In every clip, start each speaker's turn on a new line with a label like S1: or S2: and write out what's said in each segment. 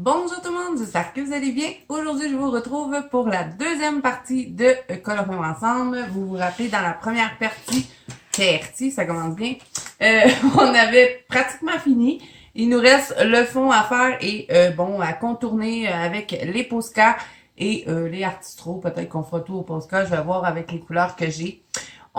S1: Bonjour tout le monde, j'espère que vous allez bien. Aujourd'hui, je vous retrouve pour la deuxième partie de Colorions ensemble. Vous vous rappelez, dans la première partie, ça commence bien, on avait pratiquement fini. Il nous reste le fond à faire et à contourner avec les Posca et les Artistro. Peut-être qu'on fera tout au Posca, je vais voir avec les couleurs que j'ai.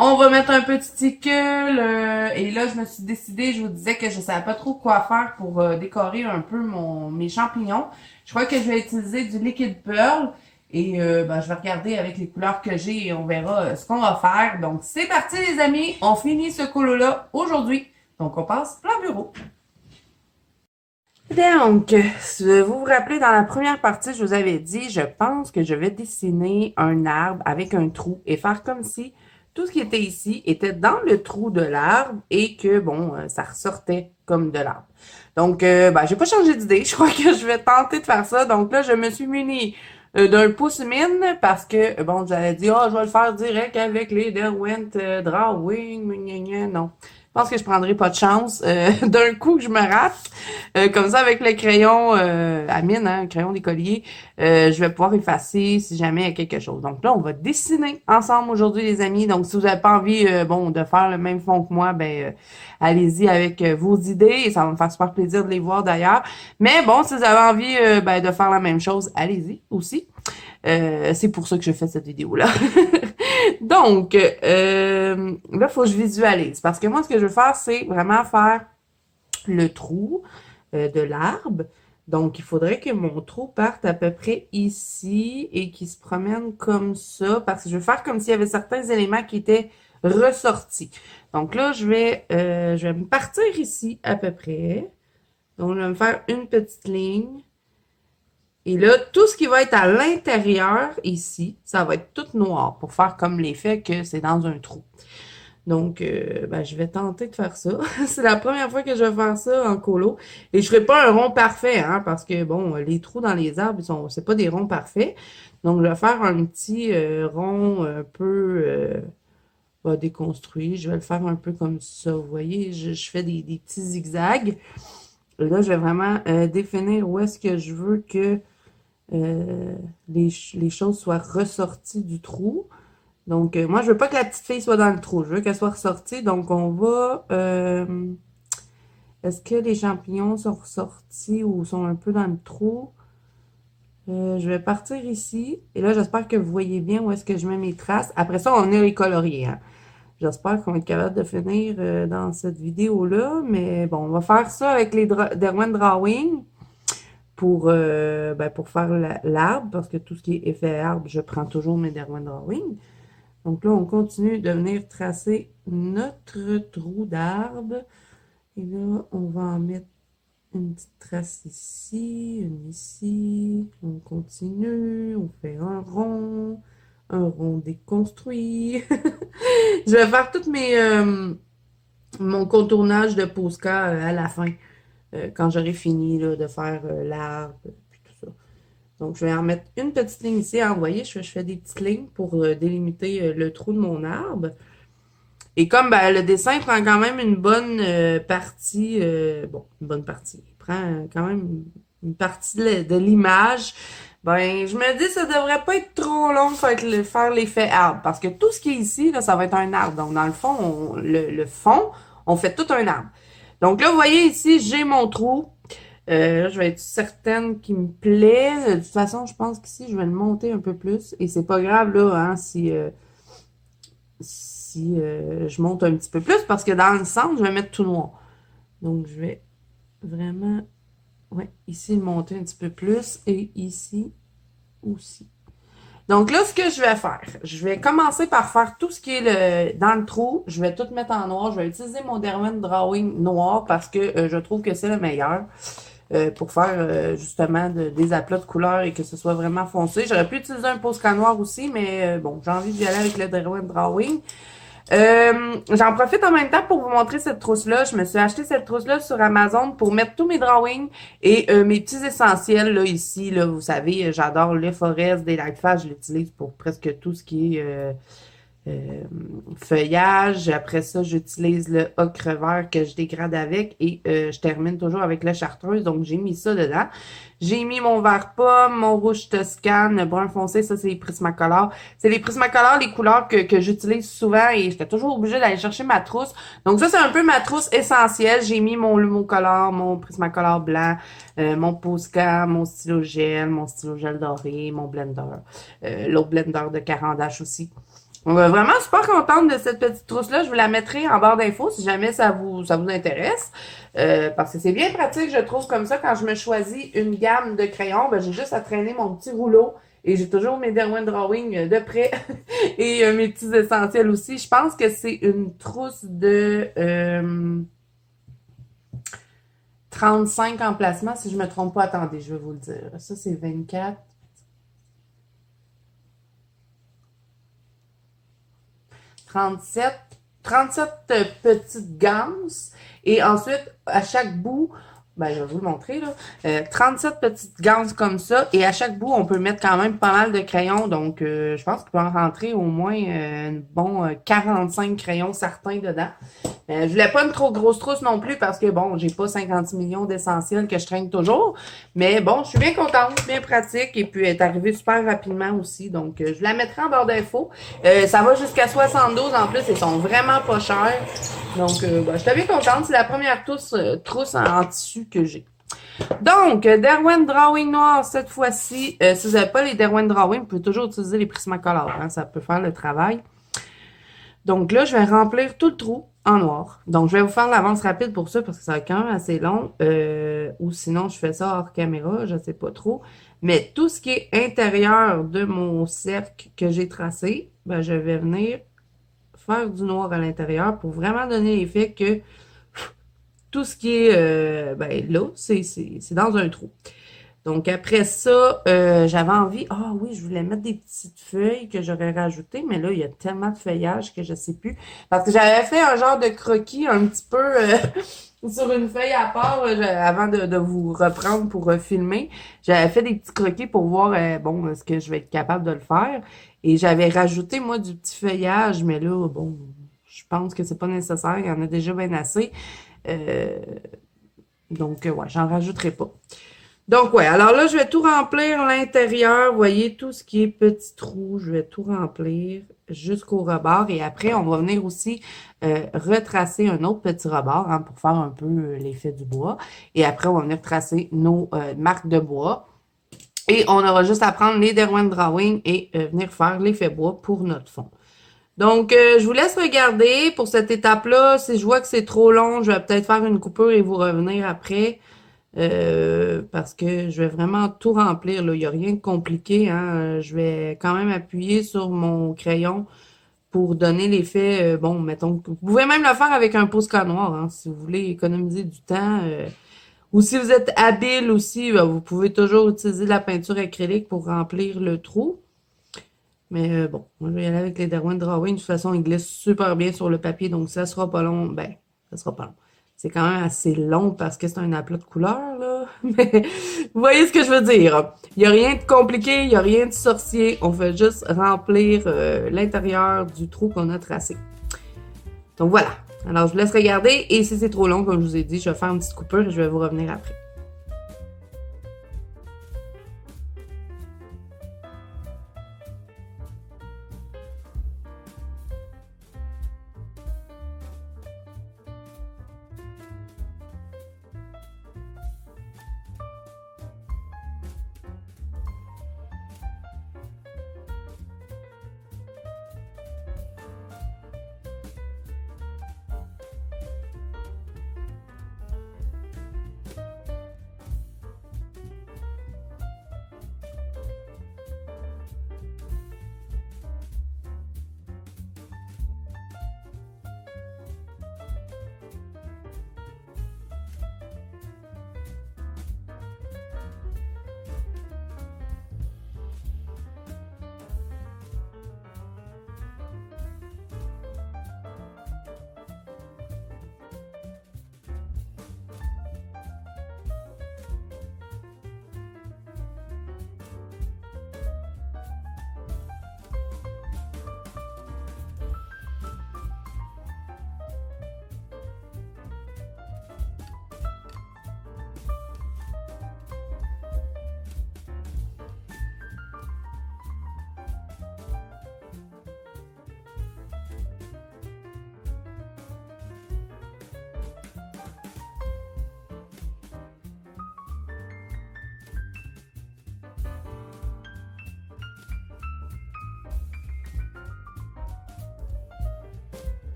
S1: On va mettre un petit ticule et là je me suis décidée, je vous disais que je savais pas trop quoi faire pour décorer un peu mes champignons. Je crois que je vais utiliser du liquide pearl et je vais regarder avec les couleurs que j'ai et on verra ce qu'on va faire. Donc c'est parti les amis, on finit ce colo-là aujourd'hui. Donc on passe plein bureau. Donc, si vous vous rappelez, dans la première partie, je vous avais dit, je pense que je vais dessiner un arbre avec un trou et faire comme si tout ce qui était ici était dans le trou de l'arbre et que, ça ressortait comme de l'arbre. Donc, j'ai pas changé d'idée. Je crois que je vais tenter de faire ça. Donc là, je me suis munie d'un pouce-mine parce que, j'avais dit, je vais le faire direct avec les Derwent Drawing, gna, gna. Non. Je pense que je prendrai pas de chance d'un coup que je me rate. Comme ça, avec le crayon à mine, hein, le crayon d'écolier, je vais pouvoir effacer si jamais il y a quelque chose. Donc là, on va dessiner ensemble aujourd'hui, les amis. Donc, si vous n'avez pas envie de faire le même fond que moi, allez-y avec vos idées. Et ça va me faire super plaisir de les voir d'ailleurs. Mais bon, si vous avez envie de faire la même chose, allez-y aussi. C'est pour ça que je fais cette vidéo-là. Donc, là, il faut que je visualise. Parce que moi, ce que je veux faire, c'est vraiment faire le trou de l'arbre. Donc, il faudrait que mon trou parte à peu près ici et qu'il se promène comme ça. Parce que je veux faire comme s'il y avait certains éléments qui étaient ressortis. Donc là, je vais me partir ici à peu près. Donc, je vais me faire une petite ligne. Et là, tout ce qui va être à l'intérieur, ici, ça va être tout noir pour faire comme l'effet que c'est dans un trou. Donc, je vais tenter de faire ça. C'est la première fois que je vais faire ça en colo. Et je ferai pas un rond parfait, hein, parce que, les trous dans les arbres, c'est pas des ronds parfaits. Donc, je vais faire un petit rond un peu déconstruit. Je vais le faire un peu comme ça. Vous voyez, je fais des petits zigzags. Et là, je vais vraiment définir où est-ce que je veux que les choses soient ressorties du trou. Donc, moi, je veux pas que la petite fille soit dans le trou. Je veux qu'elle soit ressortie. Donc, on va... est-ce que les champignons sont ressortis ou sont un peu dans le trou? Je vais partir ici. Et là, j'espère que vous voyez bien où est-ce que je mets mes traces. Après ça, on est les colorier. Hein? J'espère qu'on va être capable de finir dans cette vidéo-là. Mais bon, on va faire ça avec les Derwent Drawing pour faire l'arbre, parce que tout ce qui est effet arbre, je prends toujours mes Derwent Drawing. Donc là, on continue de venir tracer notre trou d'arbre. Et là, on va en mettre une petite trace ici, une ici. On continue, on fait un rond déconstruit. Je vais faire tout mon contournage de Posca à la fin. Quand j'aurai fini là, de faire l'arbre, puis tout ça. Donc, je vais en mettre une petite ligne ici. Vous voyez, je fais des petites lignes pour délimiter le trou de mon arbre. Et comme le dessin prend quand même une bonne partie, une bonne partie, il prend quand même une partie de l'image, je me dis que ça devrait pas être trop long de faire l'effet arbre. Parce que tout ce qui est ici, là, ça va être un arbre. Donc, dans le fond, le fond, on fait tout un arbre. Donc là, vous voyez ici, j'ai mon trou. Là, je vais être certaine qu'il me plaît. De toute façon, je pense qu'ici, je vais le monter un peu plus. Et c'est pas grave, là, hein, si je monte un petit peu plus, parce que dans le centre, je vais mettre tout noir. Donc, je vais vraiment, ici, le monter un petit peu plus. Et ici aussi. Donc là, ce que je vais faire, je vais commencer par faire tout ce qui est dans le trou. Je vais tout mettre en noir. Je vais utiliser mon Derwent Drawing noir parce que je trouve que c'est le meilleur pour faire justement des aplats de couleurs et que ce soit vraiment foncé. J'aurais pu utiliser un Posca noir aussi, mais j'ai envie d'y aller avec le Derwent Drawing. J'en profite en même temps pour vous montrer cette trousse-là. Je me suis acheté cette trousse-là sur Amazon pour mettre tous mes drawings et mes petits essentiels là ici. Là, vous savez, j'adore les forêts, des lightfast. Je l'utilise pour presque tout ce qui est euh, feuillage. Après ça, j'utilise le ocre vert que je dégrade avec et je termine toujours avec la chartreuse. Donc, j'ai mis ça dedans. J'ai mis mon vert pomme, mon rouge Toscane, le brun foncé, ça c'est les Prismacolor. C'est les Prismacolor, les couleurs que j'utilise souvent et j'étais toujours obligée d'aller chercher ma trousse. Donc ça, c'est un peu ma trousse essentielle. J'ai mis mon Lumocolor, mon Prismacolor blanc, mon Posca, mon stylo gel doré, mon blender, l'autre blender de Carandache aussi. Vraiment super contente de cette petite trousse-là. Je vous la mettrai en barre d'infos si jamais ça vous intéresse. Parce que c'est bien pratique, je trouve, comme ça, quand je me choisis une gamme de crayons, ben, j'ai juste à traîner mon petit rouleau et j'ai toujours mes Derwent Drawing de près et mes petits essentiels aussi. Je pense que c'est une trousse de 35 emplacements, si je me trompe pas. Attendez, je vais vous le dire. Ça, c'est 24. 37, 37 petites ganses. Et ensuite, à chaque bout, ben, je vais vous le montrer, là. 37 petites ganses comme ça. Et à chaque bout, on peut mettre quand même pas mal de crayons. Donc, je pense qu'il peut en rentrer au moins bon 45 crayons certains dedans. Je voulais pas une trop grosse trousse non plus parce que, bon, j'ai pas 56 millions d'essentiels que je traîne toujours. Mais bon, je suis bien contente, bien pratique. Et puis, elle est arrivée super rapidement aussi. Donc, je la mettrai en barre d'infos. Ça va jusqu'à 72 en plus. Ils sont vraiment pas chers. Donc, ben, je suis bien contente. C'est la première trousse en tissu que j'ai. Donc, Derwent Drawing noir cette fois-ci. Si vous n'avez pas les Derwent Drawing, vous pouvez toujours utiliser les Prismacolor. Hein, ça peut faire le travail. Donc là, je vais remplir tout le trou en noir. Donc, je vais vous faire l'avance rapide pour ça parce que ça va être quand même assez long. Ou sinon, je fais ça hors caméra, je ne sais pas trop. Mais tout ce qui est intérieur de mon cercle que j'ai tracé, ben, je vais venir faire du noir à l'intérieur pour vraiment donner l'effet que tout ce qui est ben, là, c'est dans un trou. Donc, après ça, j'avais envie... Ah oui, je voulais mettre des petites feuilles que j'aurais rajoutées, mais là, il y a tellement de feuillage que je sais plus. Parce que j'avais fait un genre de croquis un petit peu sur une feuille à part avant de vous reprendre pour filmer. J'avais fait des petits croquis pour voir, bon, est-ce que je vais être capable de le faire. Et j'avais rajouté, moi, du petit feuillage, mais là, bon, je pense que c'est pas nécessaire. Il y en a déjà bien assez. Euh, donc, ouais, j'en rajouterai pas. Donc, ouais, alors là, je vais tout remplir l'intérieur. Vous voyez, tout ce qui est petit trou, je vais tout remplir jusqu'au rebord. Et après, on va venir aussi retracer un autre petit rebord hein, pour faire un peu l'effet du bois. Et après, on va venir tracer nos marques de bois. Et on aura juste à prendre les Derwent Drawing et venir faire l'effet bois pour notre fond. Donc, je vous laisse regarder pour cette étape-là. Si je vois que c'est trop long, je vais peut-être faire une coupure et vous revenir après. Parce que je vais vraiment tout remplir, là. Il n'y a rien de compliqué, hein. Je vais quand même appuyer sur mon crayon pour donner l'effet, bon, mettons, vous pouvez même le faire avec un Posca noir, hein, si vous voulez économiser du temps. Ou si vous êtes habile aussi, ben, vous pouvez toujours utiliser la peinture acrylique pour remplir le trou. Mais bon, moi, je vais y aller avec les Derwent Drawing. De toute façon, ils glissent super bien sur le papier, donc ça sera pas long. Ben, ça sera pas long. C'est quand même assez long parce que c'est un aplat de couleur, là. Mais vous voyez ce que je veux dire. Il n'y a rien de compliqué, il n'y a rien de sorcier. On fait juste remplir l'intérieur du trou qu'on a tracé. Donc voilà. Alors, je vous laisse regarder. Et si c'est trop long, comme je vous ai dit, je vais faire une petite coupure et je vais vous revenir après.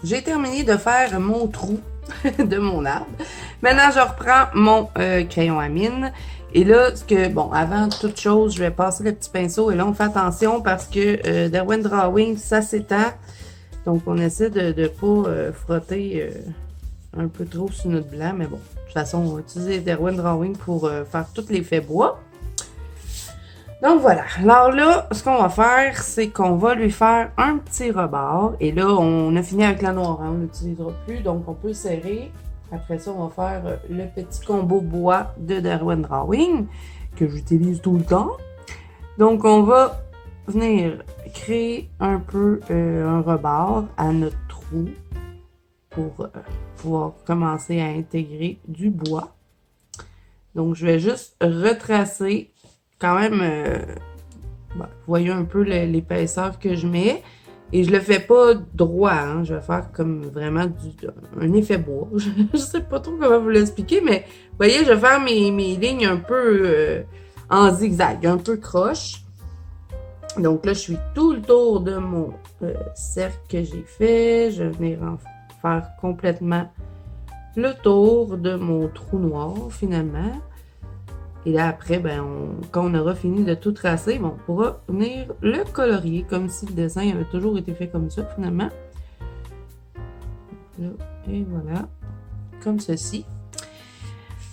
S1: j'ai terminé de faire mon trou de mon arbre. Maintenant, je reprends mon crayon à mine. Et là, bon, avant toute chose, je vais passer le petit pinceau. Et là, on fait attention parce que Derwent Drawing, ça s'étend. Donc, on essaie de ne pas frotter un peu trop sur notre blanc. Mais bon, de toute façon, on va utiliser Derwent Drawing pour faire tous les faits bois. Donc voilà, alors là, ce qu'on va faire, c'est qu'on va lui faire un petit rebord. Et là, on a fini avec la noire, hein, on n'utilisera plus, donc on peut serrer. Après ça, on va faire le petit combo bois de Derwent Drawing, que j'utilise tout le temps. Donc on va venir créer un peu un rebord à notre trou pour pouvoir commencer à intégrer du bois. Donc je vais juste retracer quand même, vous voyez un peu l'épaisseur que je mets. Et je le fais pas droit, hein. Je vais faire comme vraiment un effet bois. Je sais pas trop comment vous l'expliquer, mais vous voyez, je vais faire mes lignes un peu en zigzag, un peu croche. Donc là, je suis tout le tour de mon cercle que j'ai fait. Je vais venir en faire complètement le tour de mon trou noir, finalement. Et là, après, ben, quand on aura fini de tout tracer, bon, on pourra venir le colorier comme si le dessin avait toujours été fait comme ça, finalement. Là, et voilà, comme ceci.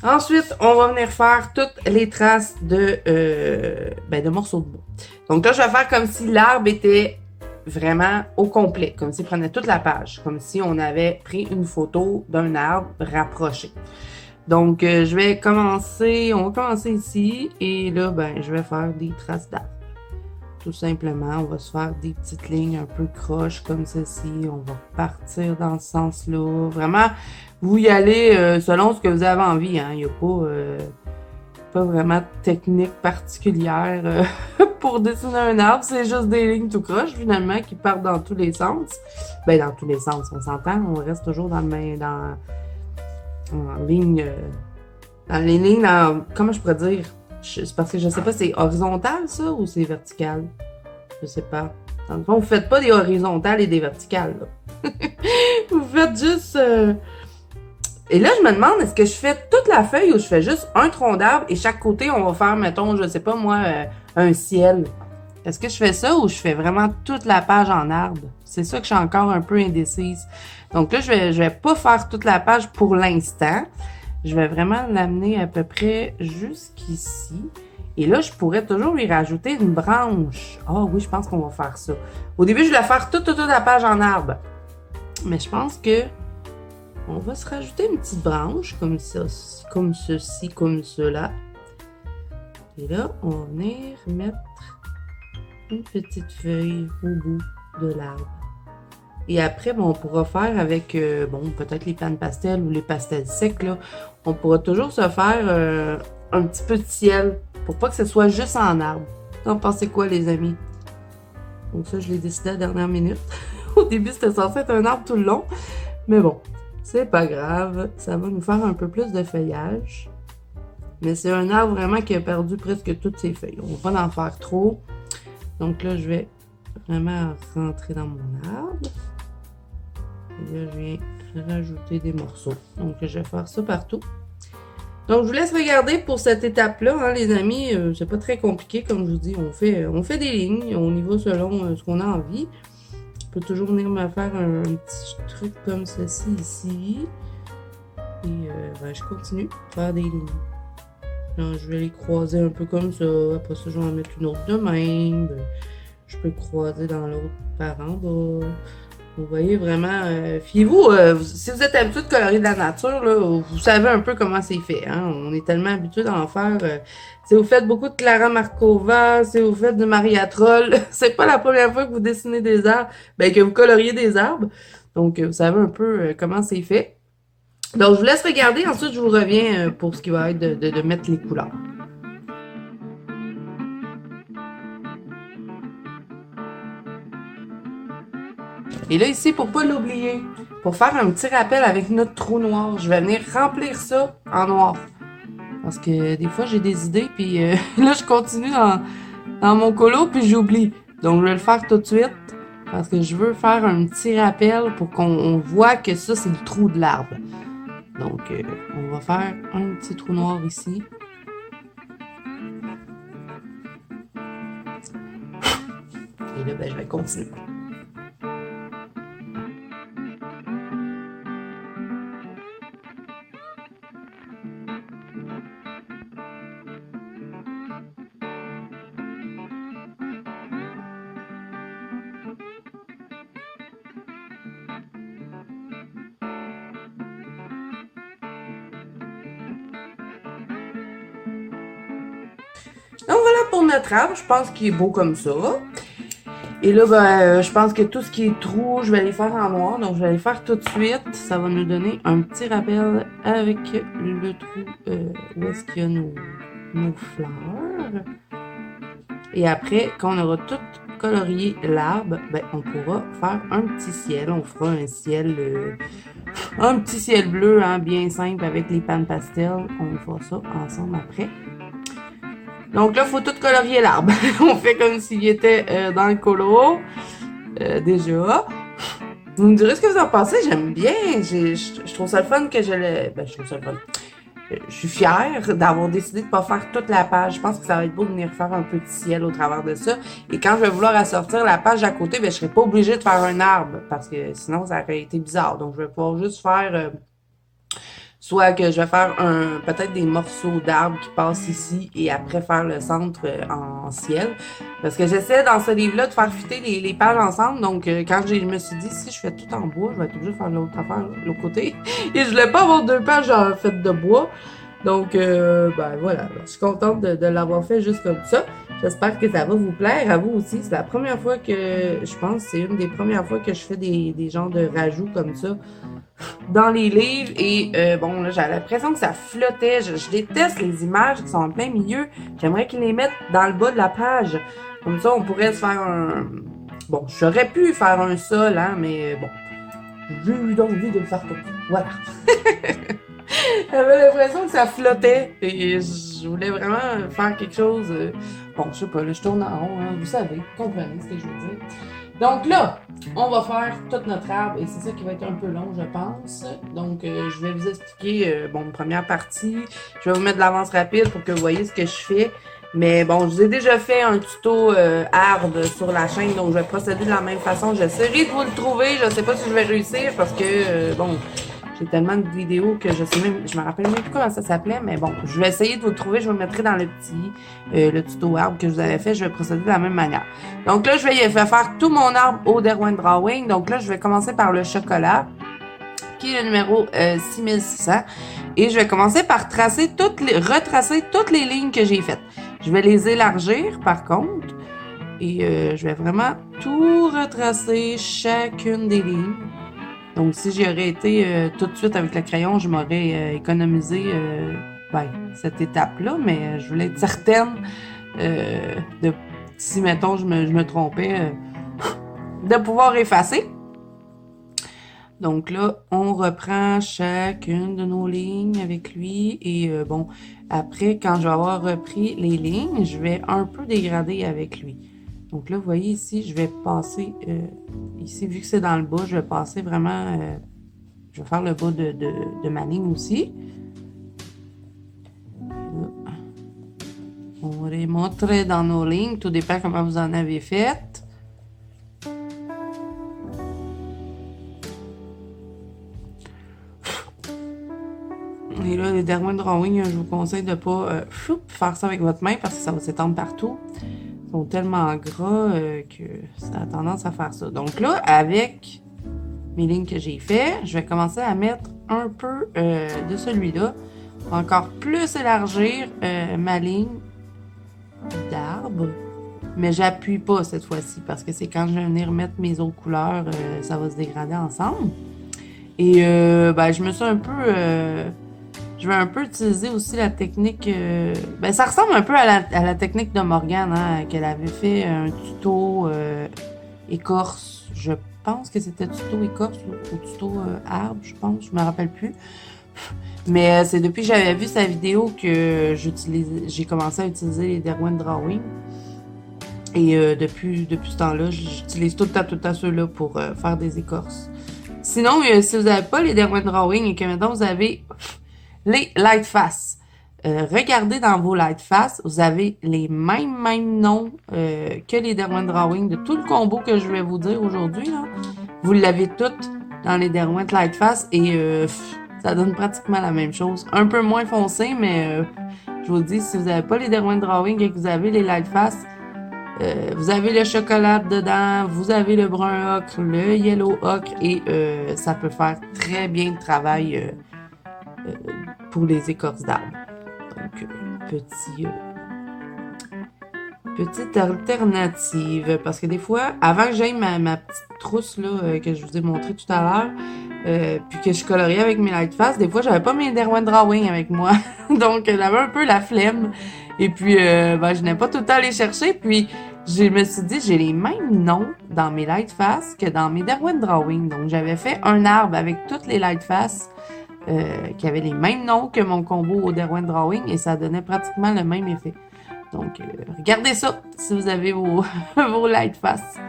S1: Ensuite, on va venir faire toutes les traces de morceaux de bois. Donc là, je vais faire comme si l'arbre était vraiment au complet, comme s'il prenait toute la page, comme si on avait pris une photo d'un arbre rapproché. Donc, on va commencer ici, et là, ben, je vais faire des traces d'arbres. Tout simplement, on va se faire des petites lignes un peu croches comme ceci. On va partir dans ce sens-là. Vraiment, vous y allez selon ce que vous avez envie, hein. Il n'y a pas vraiment de technique particulière pour dessiner un arbre. C'est juste des lignes tout croches, finalement, qui partent dans tous les sens. Ben, dans tous les sens, on s'entend. On reste toujours en ligne, dans les lignes, comment je pourrais dire? C'est parce que je sais pas, c'est horizontal ça ou c'est vertical? Je sais pas. Dans le fond, vous faites pas des horizontales et des verticales, là. Vous faites juste... Et là, je me demande, est-ce que je fais toute la feuille ou je fais juste un tronc d'arbre et chaque côté, on va faire, mettons, je sais pas moi, un ciel. Est-ce que je fais ça ou je fais vraiment toute la page en arbre? C'est ça que je suis encore un peu indécise. Donc là, je vais pas faire toute la page pour l'instant. Je vais vraiment l'amener à peu près jusqu'ici. Et là, je pourrais toujours lui rajouter une branche. Ah oui, je pense qu'on va faire ça. Au début, je vais faire toute la page en arbre. Mais je pense que on va se rajouter une petite branche comme ça, comme ceci, comme cela. Et là, on va venir mettre une petite feuille au bout de l'arbre. Et après, bon, on pourra faire avec, peut-être les pannes pastel ou les pastels secs, là. On pourra toujours se faire un petit peu de ciel pour pas que ce soit juste en arbre. Vous en pensez quoi, les amis? Donc ça, je l'ai décidé à la dernière minute. Au début, c'était censé être un arbre tout le long. Mais bon, c'est pas grave. Ça va nous faire un peu plus de feuillage. Mais c'est un arbre vraiment qui a perdu presque toutes ses feuilles. On va pas en faire trop. Donc là, je vais vraiment rentrer dans mon arbre. Et là, je viens rajouter des morceaux. Donc, je vais faire ça partout. Donc, je vous laisse regarder pour cette étape-là, hein, les amis. C'est pas très compliqué, comme je vous dis. On fait des lignes. On y va selon ce qu'on a envie. On peut toujours venir me faire un petit truc comme ceci ici. Et je continue à faire des lignes. Alors, je vais les croiser un peu comme ça. Après ça, je vais en mettre une autre de même. Je peux croiser dans l'autre par en bas. Vous voyez vraiment, fiez-vous, si vous êtes habitué de colorer de la nature, là, vous savez un peu comment c'est fait. Hein? On est tellement habitué d'en faire. Si vous faites beaucoup de Clara Markova, si vous faites du Maria Troll, c'est pas la première fois que vous dessinez des arbres, que vous coloriez des arbres. Donc, vous savez un peu comment c'est fait. Donc, je vous laisse regarder. Ensuite, je vous reviens pour ce qui va être de mettre les couleurs. Et là, ici, pour pas l'oublier, pour faire un petit rappel avec notre trou noir, je vais venir remplir ça en noir. Parce que des fois, j'ai des idées, puis là, je continue dans mon colo, puis j'oublie. Donc, je vais le faire tout de suite. Parce que je veux faire un petit rappel pour qu'on voit que ça, c'est le trou de l'arbre. Donc, on va faire un petit trou noir ici. Et là, ben, je vais continuer. Donc voilà pour notre arbre, je pense qu'il est beau comme ça. Et là, ben, je pense que tout ce qui est trou, je vais les faire en noir. Donc, je vais les faire tout de suite. Ça va nous donner un petit rappel avec le trou où est-ce qu'il y a nos fleurs. Et après, quand on aura tout colorié l'arbre, ben, on pourra faire un petit ciel. On fera un petit ciel bleu, hein, bien simple avec les pannes pastel. On fera ça ensemble après. Donc là, il faut tout colorier l'arbre. On fait comme s'il était dans le colo. Déjà. Vous me direz ce que vous en pensez. J'aime bien. Je trouve ça le fun que je le... Ben, je trouve ça le fun. Je suis fière d'avoir décidé de ne pas faire toute la page. Je pense que ça va être beau de venir faire un petit ciel au travers de ça. Et quand je vais vouloir assortir la page à côté, ben, je serai pas obligée de faire un arbre. Parce que sinon, ça aurait été bizarre. Donc, je vais pouvoir juste faire... soit que je vais faire peut-être des morceaux d'arbres qui passent ici et après faire le centre en ciel. Parce que j'essaie dans ce livre-là de faire fitter les pages ensemble. Donc, quand je me suis dit, si je fais tout en bois, je vais être obligée de faire l'autre affaire, l'autre côté. Et je voulais pas avoir 2 pages faites de bois. Donc, ben voilà, je suis contente de l'avoir fait juste comme ça. J'espère que ça va vous plaire à vous aussi. C'est la première fois que, je pense, c'est une des premières fois que je fais des genres de rajouts comme ça dans les livres. Et bon, là, j'ai l'impression que ça flottait. Je déteste les images qui sont en plein milieu. J'aimerais qu'ils les mettent dans le bas de la page. Comme ça, on pourrait se faire un... Bon, j'aurais pu faire un sol, hein, mais bon, j'ai eu envie de le faire comme ça. Voilà. J'avais l'impression que ça flottait et je voulais vraiment faire quelque chose. Bon, je sais pas, là, je tourne en rond, hein, vous savez, vous comprenez ce que je veux dire. Donc là, on va faire tout notre arbre et c'est ça qui va être un peu long, je pense. Donc, je vais vous expliquer, bon, une première partie. Je vais vous mettre de l'avance rapide pour que vous voyez ce que je fais. Mais bon, je vous ai déjà fait un tuto arbre sur la chaîne, donc je vais procéder de la même façon. J'essaierai de vous le trouver. Je sais pas si je vais réussir parce que, bon, j'ai tellement de vidéos que je me rappelle même plus comment ça s'appelait, mais bon, je vais essayer de vous le trouver. Je vous le mettrai dans le tuto arbre que je vous avais fait. Je vais procéder de la même manière. Donc là, je vais faire tout mon arbre au Derwent Drawing. Donc là, je vais commencer par le chocolat, qui est le numéro 6600. Et je vais commencer par retracer toutes les lignes que j'ai faites. Je vais les élargir, par contre. Et je vais vraiment tout retracer, chacune des lignes. Donc, si j'aurais été tout de suite avec le crayon, je m'aurais économisé cette étape-là, mais je voulais être certaine de, si, mettons, je me trompais, de pouvoir effacer. Donc là, on reprend chacune de nos lignes avec lui. Et bon, après, quand je vais avoir repris les lignes, je vais un peu dégrader avec lui. Donc là, vous voyez ici, je vais passer, ici, vu que c'est dans le bas, je vais passer vraiment, je vais faire le bas de ma ligne aussi. Là, on va les montrer dans nos lignes, tout dépend comment vous en avez fait. Et là, les Derwent Drawing, je vous conseille de ne pas faire ça avec votre main parce que ça va s'étendre partout. Ils sont tellement gras que ça a tendance à faire ça. Donc là, avec mes lignes que j'ai fait, je vais commencer à mettre un peu de celui-là. Encore plus élargir ma ligne d'arbre. Mais j'appuie pas cette fois-ci parce que c'est quand je vais venir mettre mes autres couleurs, ça va se dégrader ensemble. Et je me suis un peu... je vais un peu utiliser aussi la technique... ça ressemble un peu à la technique de Morgane, hein, qu'elle avait fait un tuto écorce. Je pense que c'était tuto écorce ou tuto arbre, je pense. Je me rappelle plus. Mais c'est depuis que j'avais vu sa vidéo que j'ai commencé à utiliser les Derwent Drawing. Et depuis ce temps-là, j'utilise tout le temps ceux-là pour faire des écorces. Sinon, si vous n'avez pas les Derwent Drawing et que maintenant vous avez les Lightfast, regardez dans vos Lightfast, vous avez les mêmes noms que les Derwent Drawing de tout le combo que je vais vous dire aujourd'hui. Vous l'avez toutes dans les Derwent Lightfast et ça donne pratiquement la même chose. Un peu moins foncé, mais je vous dis, si vous n'avez pas les Derwent Drawing et que vous avez les Lightfast, vous avez le chocolat dedans, vous avez le brun ocre, le yellow ocre et ça peut faire très bien le travail pour les écorces d'arbres. Donc, petite alternative. Parce que des fois, avant que j'aille ma petite trousse là, que je vous ai montré tout à l'heure, puis que je coloriais avec mes Lightfast, des fois, j'avais pas mes Derwent Drawing avec moi. Donc, j'avais un peu la flemme. Et puis, je n'ai pas tout le temps les chercher. Puis, je me suis dit, j'ai les mêmes noms dans mes Lightfast que dans mes Derwent Drawing. Donc, j'avais fait un arbre avec toutes les Lightfast qui avaient les mêmes noms que mon combo au Derwent Drawing et ça donnait pratiquement le même effet. Donc, regardez ça si vous avez vos, vos Lightfast.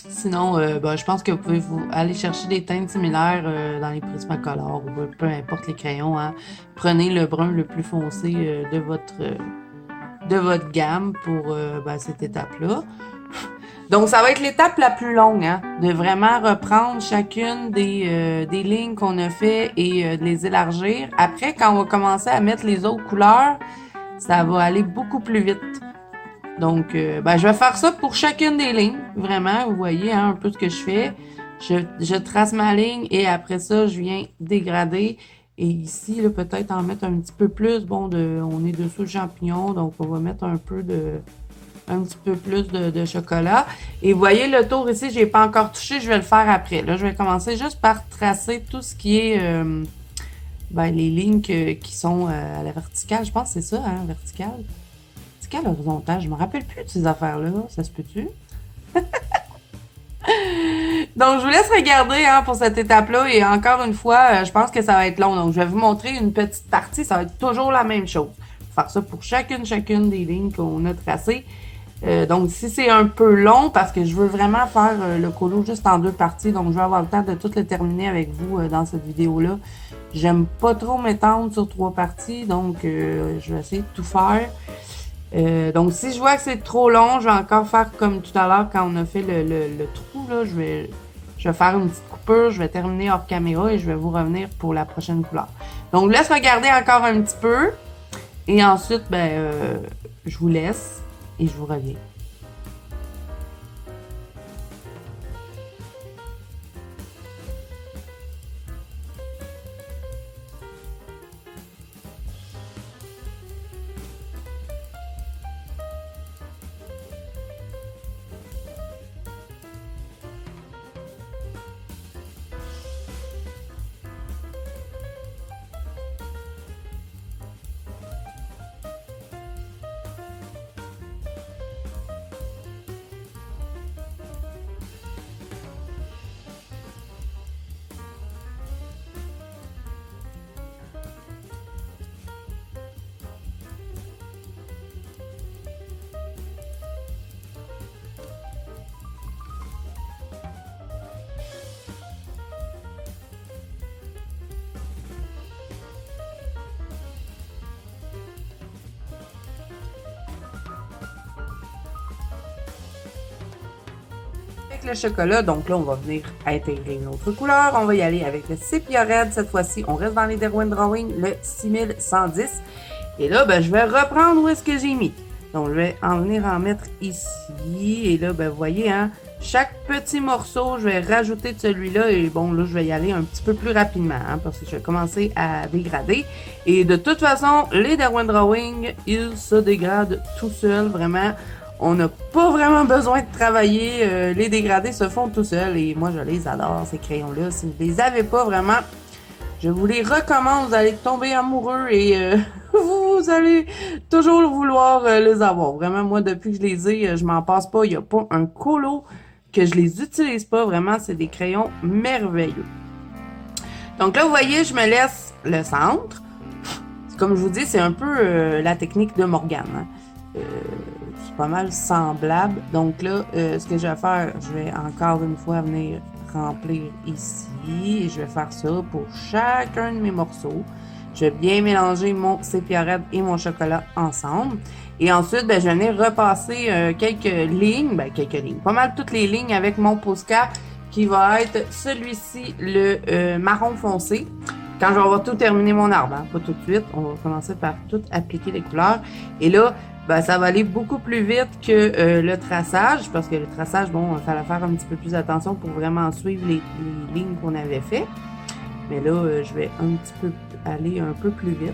S1: Sinon, je pense que vous pouvez aller chercher des teintes similaires dans les Prismacolor ou peu importe les crayons. Hein. Prenez le brun le plus foncé de votre gamme pour cette étape-là. Donc, ça va être l'étape la plus longue, hein, de vraiment reprendre chacune des lignes qu'on a fait et de les élargir. Après, quand on va commencer à mettre les autres couleurs, ça va aller beaucoup plus vite. Donc, je vais faire ça pour chacune des lignes, vraiment. Vous voyez hein, un peu ce que je fais. Je trace ma ligne et après ça, je viens dégrader. Et ici, là, peut-être en mettre un petit peu plus. Bon, on est dessous le champignon, donc on va mettre un petit peu plus de chocolat. Et vous voyez le tour ici, j'ai pas encore touché, je vais le faire après. Là, je vais commencer juste par tracer tout ce qui est les lignes qui sont à la verticale. Je pense que c'est ça, hein, verticale. Verticale, horizontale, je me rappelle plus de ces affaires-là. Ça se peut-tu? Donc, je vous laisse regarder hein, pour cette étape-là. Et encore une fois, je pense que ça va être long. Donc, je vais vous montrer une petite partie. Ça va être toujours la même chose. Faire ça pour chacune des lignes qu'on a tracées. Donc, si c'est un peu long, parce que je veux vraiment faire le colo juste en 2 parties, donc je vais avoir le temps de tout le terminer avec vous dans cette vidéo-là. J'aime pas trop m'étendre sur 3 parties, donc je vais essayer de tout faire. Donc, si je vois que c'est trop long, je vais encore faire comme tout à l'heure quand on a fait le trou, là, je vais faire une petite coupure, je vais terminer hors caméra et je vais vous revenir pour la prochaine couleur. Donc, je vous laisse regarder encore un petit peu et ensuite, je vous laisse. Et je vous reviens. Avec le chocolat, donc là, on va venir intégrer une autre couleur. On va y aller avec le Sepia Red. Cette fois-ci, on reste dans les Derwent Drawing, le 6110. Et là, je vais reprendre où est-ce que j'ai mis. Donc, je vais venir en mettre ici. Et là, vous voyez, hein, chaque petit morceau, je vais rajouter de celui-là. Et bon, là, je vais y aller un petit peu plus rapidement, hein, parce que je vais commencer à dégrader. Et de toute façon, les Derwent Drawing, ils se dégradent tout seuls, vraiment. On n'a pas vraiment besoin de travailler. Les dégradés se font tout seuls. Et moi, je les adore, ces crayons-là. Si vous ne les avez pas, vraiment, je vous les recommande. Vous allez tomber amoureux et vous allez toujours vouloir les avoir. Vraiment, moi, depuis que je les ai, je m'en passe pas. Il n'y a pas un colo que je les utilise pas. Vraiment, c'est des crayons merveilleux. Donc là, vous voyez, je me laisse le centre. Comme je vous dis, c'est un peu la technique de Morgane. Hein. c'est pas mal semblable. Donc là, ce que je vais faire, je vais encore une fois venir remplir ici. Et je vais faire ça pour chacun de mes morceaux. Je vais bien mélanger mon sépia raide et mon chocolat ensemble. Et ensuite, ben, je vais venir repasser quelques lignes, pas mal toutes les lignes avec mon Posca qui va être celui-ci, le marron foncé. Quand je vais avoir tout terminé mon arbre, hein, pas tout de suite, on va commencer par tout appliquer les couleurs. Et là, ben, ça va aller beaucoup plus vite que le traçage, parce que le traçage, bon, il fallait faire un petit peu plus attention pour vraiment suivre les lignes qu'on avait fait. Mais là, je vais un petit peu aller un peu plus vite.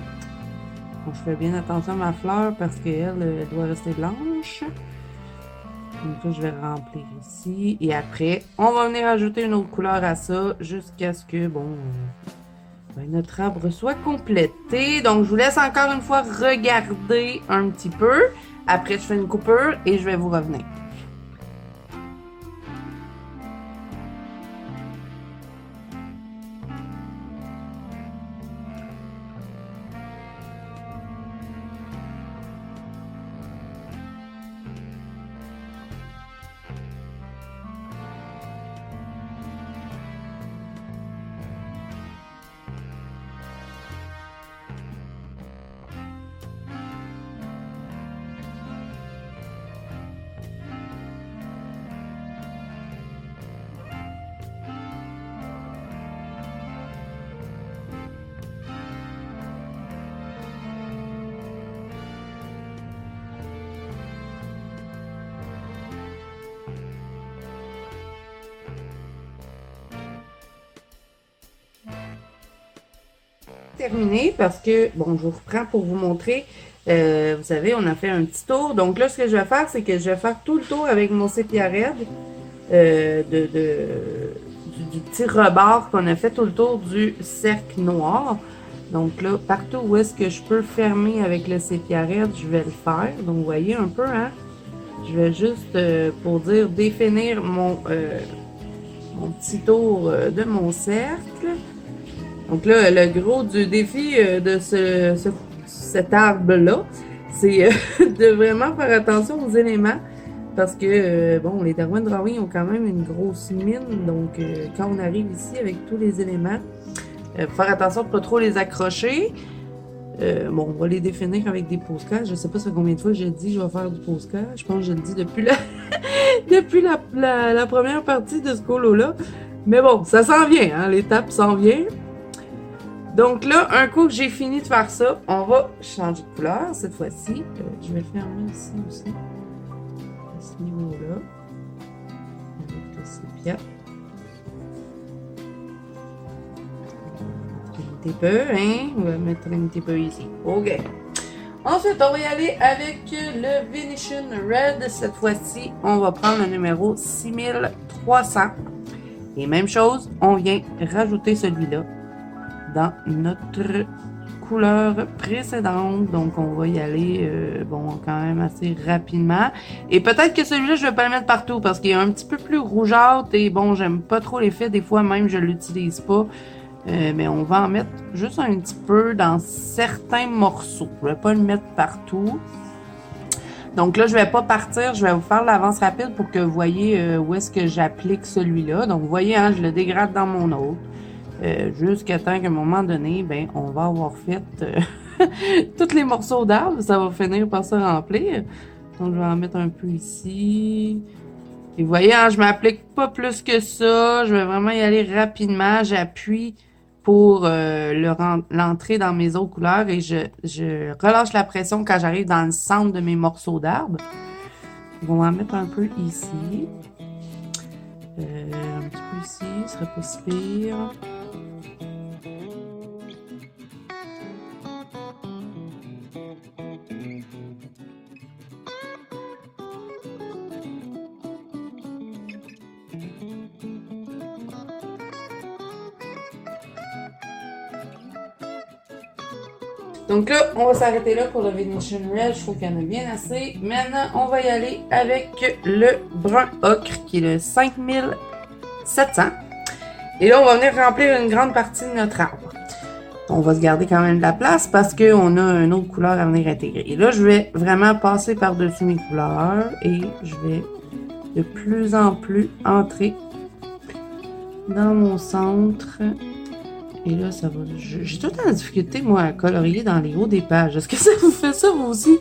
S1: Donc, je fais bien attention à ma fleur parce qu'elle doit rester blanche. Donc là, je vais remplir ici. Et après, on va venir ajouter une autre couleur à ça jusqu'à ce que, bon, notre arbre soit complété. Donc, je vous laisse encore une fois regarder un petit peu. Après, je fais une coupure et je vais vous revenir. Terminé parce que, bon, je vous reprends pour vous montrer. Vous savez, on a fait un petit tour. Donc là, ce que je vais faire, c'est que je vais faire tout le tour avec mon sépia raide du petit rebord qu'on a fait tout le tour du cercle noir. Donc là, partout où est-ce que je peux fermer avec le sépia raide, je vais le faire. Donc, vous voyez un peu, hein? Je vais juste, pour dire, définir mon petit tour de mon cercle. Donc là, le gros du défi de cet arbre-là, c'est de vraiment faire attention aux éléments. Parce que, bon, les Darwin Drawing ont quand même une grosse mine. Donc, quand on arrive ici avec tous les éléments, faire attention de ne pas trop les accrocher. Bon, on va les définir avec des Posca. Je ne sais pas ça combien de fois j'ai dit je vais faire du Posca. Je pense que je le dis depuis depuis la première partie de ce colo-là. Mais bon, ça s'en vient, hein, l'étape s'en vient. Donc là, un coup que j'ai fini de faire ça, on va changer de couleur cette fois-ci. Je vais fermer ici aussi, à ce niveau-là, avec le sépia. Un petit peu, hein? On va mettre un petit peu ici. OK. Ensuite, on va y aller avec le Venetian Red. Cette fois-ci, on va prendre le numéro 6300. Et même chose, on vient rajouter celui-là dans notre couleur précédente. Donc, on va y aller, bon, quand même assez rapidement. Et peut-être que celui-là, je vais pas le mettre partout parce qu'il est un petit peu plus rougeâtre et bon, j'aime pas trop l'effet. Des fois, même, je l'utilise pas. Mais on va en mettre juste un petit peu dans certains morceaux. Je vais pas le mettre partout. Donc là, je vais pas partir. Je vais vous faire l'avance rapide pour que vous voyez où est-ce que j'applique celui-là. Donc, vous voyez, hein, je le dégrade dans mon autre. Jusqu'à temps qu'à un moment donné, ben, on va avoir fait tous les morceaux d'arbre. Ça va finir par se remplir. Donc, je vais en mettre un peu ici. Et vous voyez, hein, je m'applique pas plus que ça. Je vais vraiment y aller rapidement. J'appuie pour l'entrer dans mes autres couleurs et je relâche la pression quand j'arrive dans le centre de mes morceaux d'arbre. On va en mettre un peu ici. Un petit peu ici, ce serait pas si pire. Donc là, on va s'arrêter là pour le Venetian Red. Je trouve qu'il y en a bien assez. Maintenant, on va y aller avec le brun ocre qui est le 5700. Et là, on va venir remplir une grande partie de notre arbre. On va se garder quand même de la place parce qu'on a une autre couleur à venir intégrer. Et là, je vais vraiment passer par-dessus mes couleurs et je vais de plus en plus entrer dans mon centre. Et là, ça va. J'ai tout le temps la difficulté, moi, à colorier dans les hauts des pages. Est-ce que ça vous fait ça, vous aussi?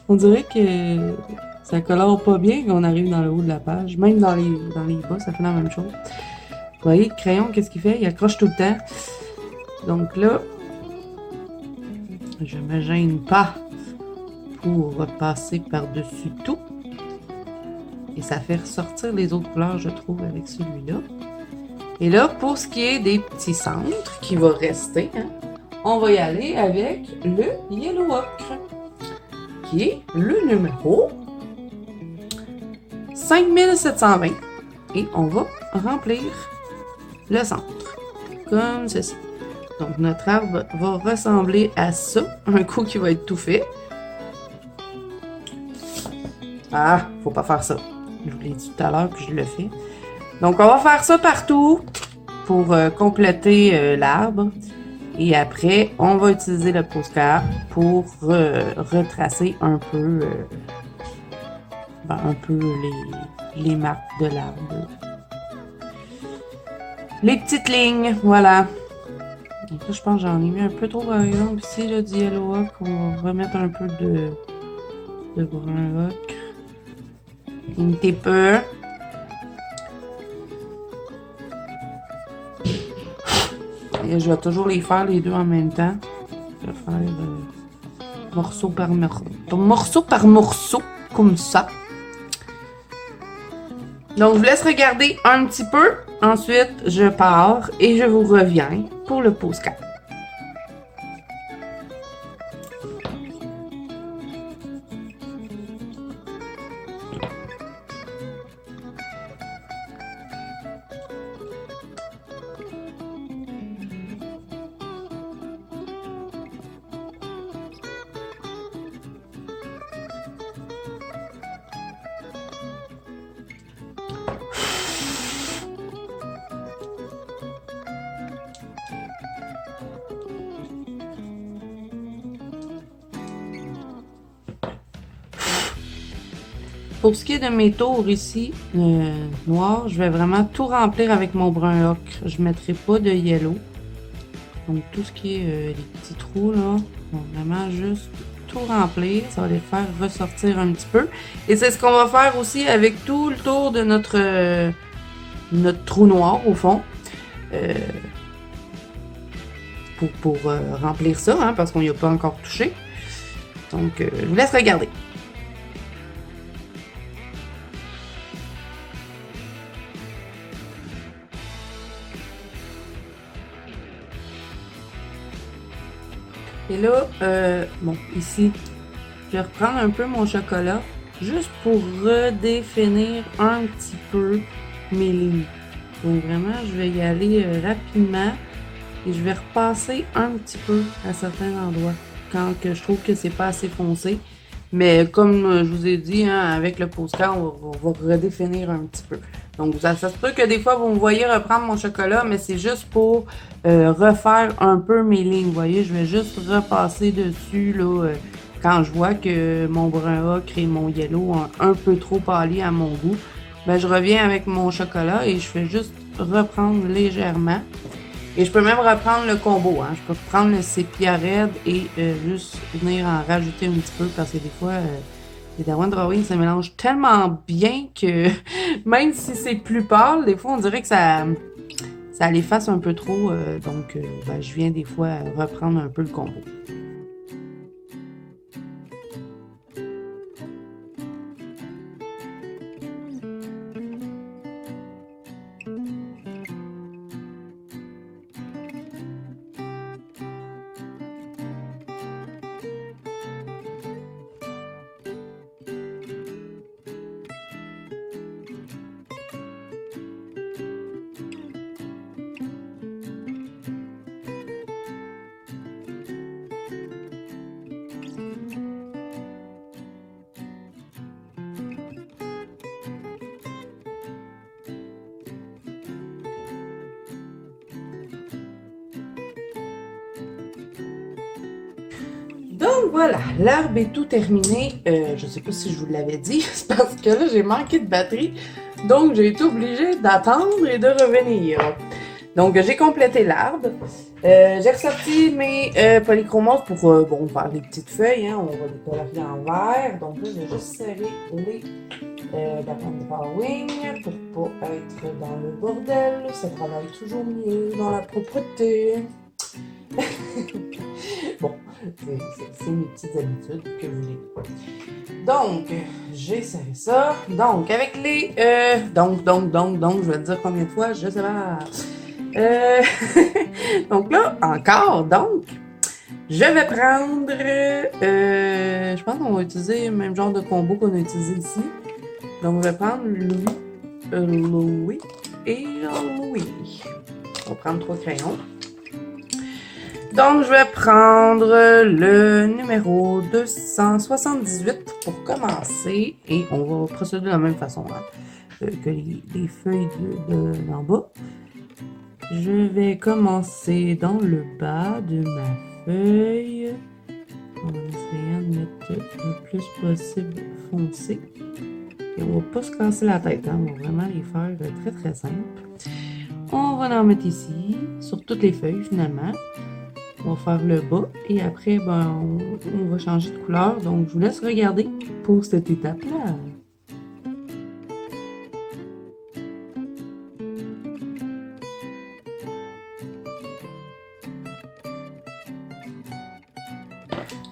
S1: On dirait que ça colore pas bien quand on arrive dans le haut de la page. Même dans les bas, ça fait la même chose. Vous voyez, le crayon, qu'est-ce qu'il fait? Il accroche tout le temps. Donc là, je me gêne pas pour repasser par-dessus tout. Et ça fait ressortir les autres couleurs, je trouve, avec celui-là. Et là, pour ce qui est des petits centres qui vont rester, hein, on va y aller avec le Yellow Ocre, qui est le numéro 5720. Et on va remplir le centre, comme ceci. Donc, notre arbre va ressembler à ça, un coup qui va être tout fait. Ah, faut pas faire ça. Je vous l'ai dit tout à l'heure, puis je le fais. Donc, on va faire ça partout pour compléter l'arbre. Et après, on va utiliser le Posca pour retracer un peu les marques de l'arbre. Les petites lignes, voilà. Donc là, je pense que j'en ai mis un peu trop, par exemple, ici, là, du Yellow Ocre. On va remettre un peu de brun ocre. Un petit peu. Et je vais toujours les faire les deux en même temps. Je vais faire morceau par morceau, comme ça. Donc, je vous laisse regarder un petit peu. Ensuite, je pars et je vous reviens pour le Posca. Pour ce qui est de mes tours ici, noirs, je vais vraiment tout remplir avec mon brun ocre. Je ne mettrai pas de yellow. Donc tout ce qui est les petits trous là, on va vraiment juste tout remplir. Ça va les faire ressortir un petit peu. Et c'est ce qu'on va faire aussi avec tout le tour de notre trou noir au fond. Pour remplir ça, hein, parce qu'on n'y a pas encore touché. Donc je vous laisse regarder. Et là, bon, ici, je vais reprendre un peu mon chocolat, juste pour redéfinir un petit peu mes lignes. Donc vraiment, je vais y aller rapidement et je vais repasser un petit peu à certains endroits quand que je trouve que c'est pas assez foncé. Mais comme je vous ai dit, hein, avec le Posca, on va redéfinir un petit peu. Donc, ça se peut que des fois, vous me voyez reprendre mon chocolat, mais c'est juste pour refaire un peu mes lignes. Vous voyez, je vais juste repasser dessus là, quand je vois que mon brun ocre et mon yellow ont un peu trop pâli à mon goût. Ben, je reviens avec mon chocolat et je fais juste reprendre légèrement. Et je peux même reprendre le combo. Hein. Je peux prendre le sépia raide et juste venir en rajouter un petit peu parce que des fois, les Darwin Drawing se mélangent tellement bien que même si c'est plus pâle, des fois on dirait que ça l'efface un peu trop. Donc, ben, je viens des fois reprendre un peu le combo. voilà, l'arbre est tout terminé. Je sais pas si je vous l'avais dit, c'est parce que là, j'ai manqué de batterie. Donc, j'ai été obligée d'attendre et de revenir. Donc, j'ai complété l'arbre. J'ai ressorti mes polychromos pour faire les petites feuilles. Hein, on va les colorier en vert. Donc là, j'ai juste serré les bâtons de powing pour pas être dans le bordel. Ça travaille toujours mieux dans la propreté. Bon, c'est mes petites habitudes que vous voulez. Donc, j'ai serré ça. Donc, avec les... donc, je vais te dire combien de fois, je sais pas. Donc là, encore, donc, je vais prendre... je pense qu'on va utiliser le même genre de combo qu'on a utilisé ici. Donc, je vais prendre Louis et Louis. On va prendre 3 crayons. Donc, je vais prendre le numéro 278 pour commencer. Et on va procéder de la même façon que les feuilles d'en bas. Je vais commencer dans le bas de ma feuille. On va essayer de mettre le plus possible foncé. Et on va pas se casser la tête. Hein. On va vraiment les faire très très simples. On va en mettre ici, sur toutes les feuilles finalement. On va faire le bas et après, on va changer de couleur. Donc, je vous laisse regarder pour cette étape-là.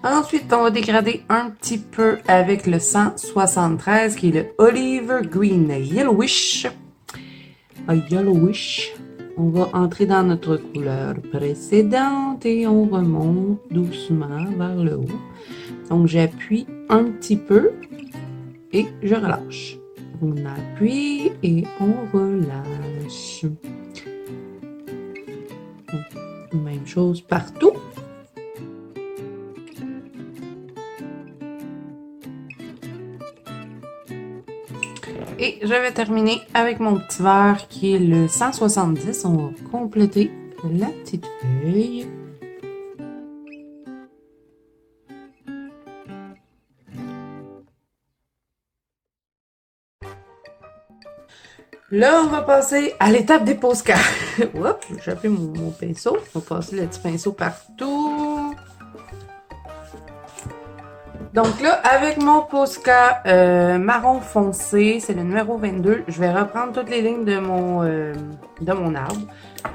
S1: Ensuite, on va dégrader un petit peu avec le 173 qui est le Olive Green Yellowish. Yellowish. On va entrer dans notre couleur précédente et on remonte doucement vers le haut. Donc, j'appuie un petit peu et je relâche. On appuie et on relâche. Même chose partout. Et je vais terminer avec mon petit verre qui est le 170. On va compléter la petite feuille. Là, on va passer à l'étape des postcards. Oups, j'ai appelé mon pinceau. On va passer le petit pinceau partout. Donc là, avec mon Posca marron foncé, c'est le numéro 22, je vais reprendre toutes les lignes de mon arbre.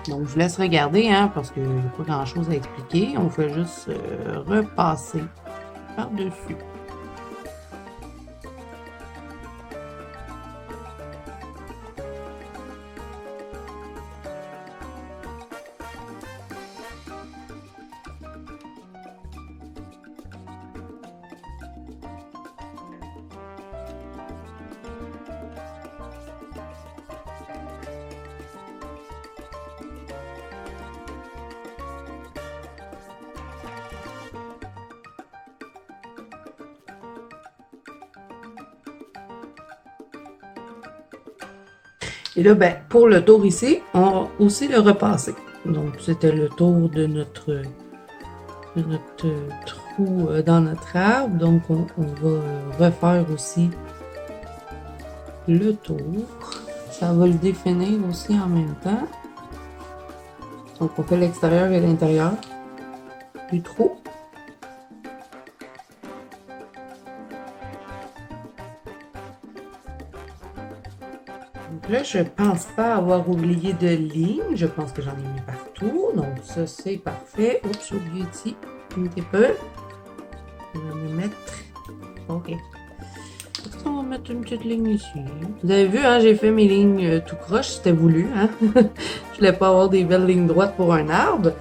S1: Donc, je vous laisse regarder, hein, parce qu'il n'y a pas grand-chose à expliquer. On fait juste repasser par-dessus. Et là, pour le tour ici, on va aussi le repasser. Donc, c'était le tour de notre trou dans notre arbre. Donc, on va refaire aussi le tour. Ça va le définir aussi en même temps. Donc, on fait l'extérieur et l'intérieur du trou. Donc là, je pense pas avoir oublié de ligne. Je pense que j'en ai mis partout. Donc ça, c'est parfait. Oups, j'ai oublié ici un petit peu. On va me mettre... OK. On va mettre une petite ligne ici. Vous avez vu, hein, j'ai fait mes lignes tout croche. C'était voulu. Hein? Je voulais pas avoir des belles lignes droites pour un arbre.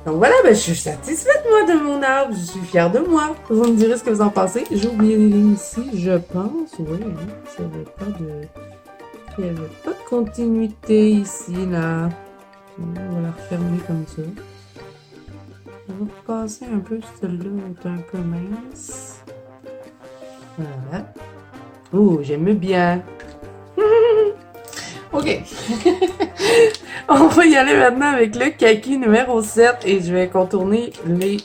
S1: Donc voilà, je suis satisfaite, moi, de mon arbre. Je suis fière de moi. Vous me direz ce que vous en pensez. J'ai oublié les lignes ici, je pense. Oui, ça n'avait pas de... Il n'y avait pas de continuité ici, là. On va la refermer comme ça. On va repasser un peu, celle-là est un peu mince. Voilà. Oh, j'aime bien. OK. On va y aller maintenant avec le kaki numéro 7 et je vais contourner les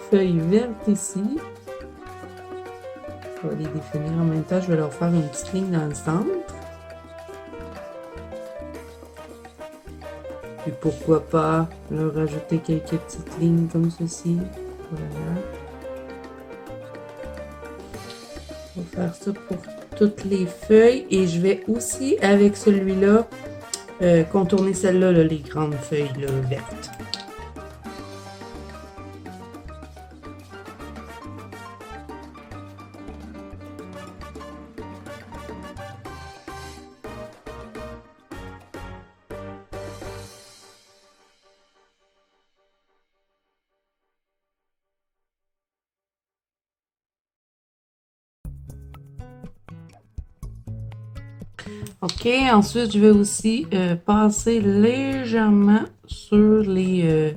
S1: feuilles vertes ici. Je vais les définir en même temps. Je vais leur faire une petite ligne dans le centre. Et pourquoi pas leur rajouter quelques petites lignes comme ceci. Voilà. On va faire ça pour toutes les feuilles. Et je vais aussi, avec celui-là, contourner celle-là, les grandes feuilles là, vertes. Ok, ensuite je vais aussi passer légèrement sur les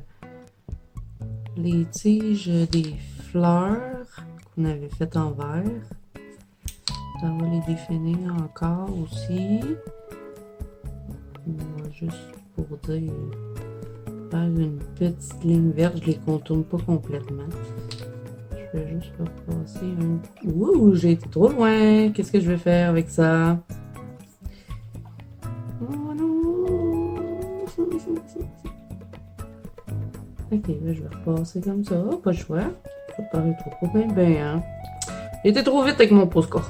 S1: tiges des fleurs qu'on avait faites en vert. Ça va les définir encore aussi. On va juste pour dire faire une petite ligne verte, je les contourne pas complètement. Je vais juste leur passer un... Ouh, j'ai été trop loin! Qu'est-ce que je vais faire avec ça? Oh non! Ok, là, je vais repasser comme ça. Pas le choix. Ça paraît trop bien, hein? J'ai été trop vite avec mon pouce-corps.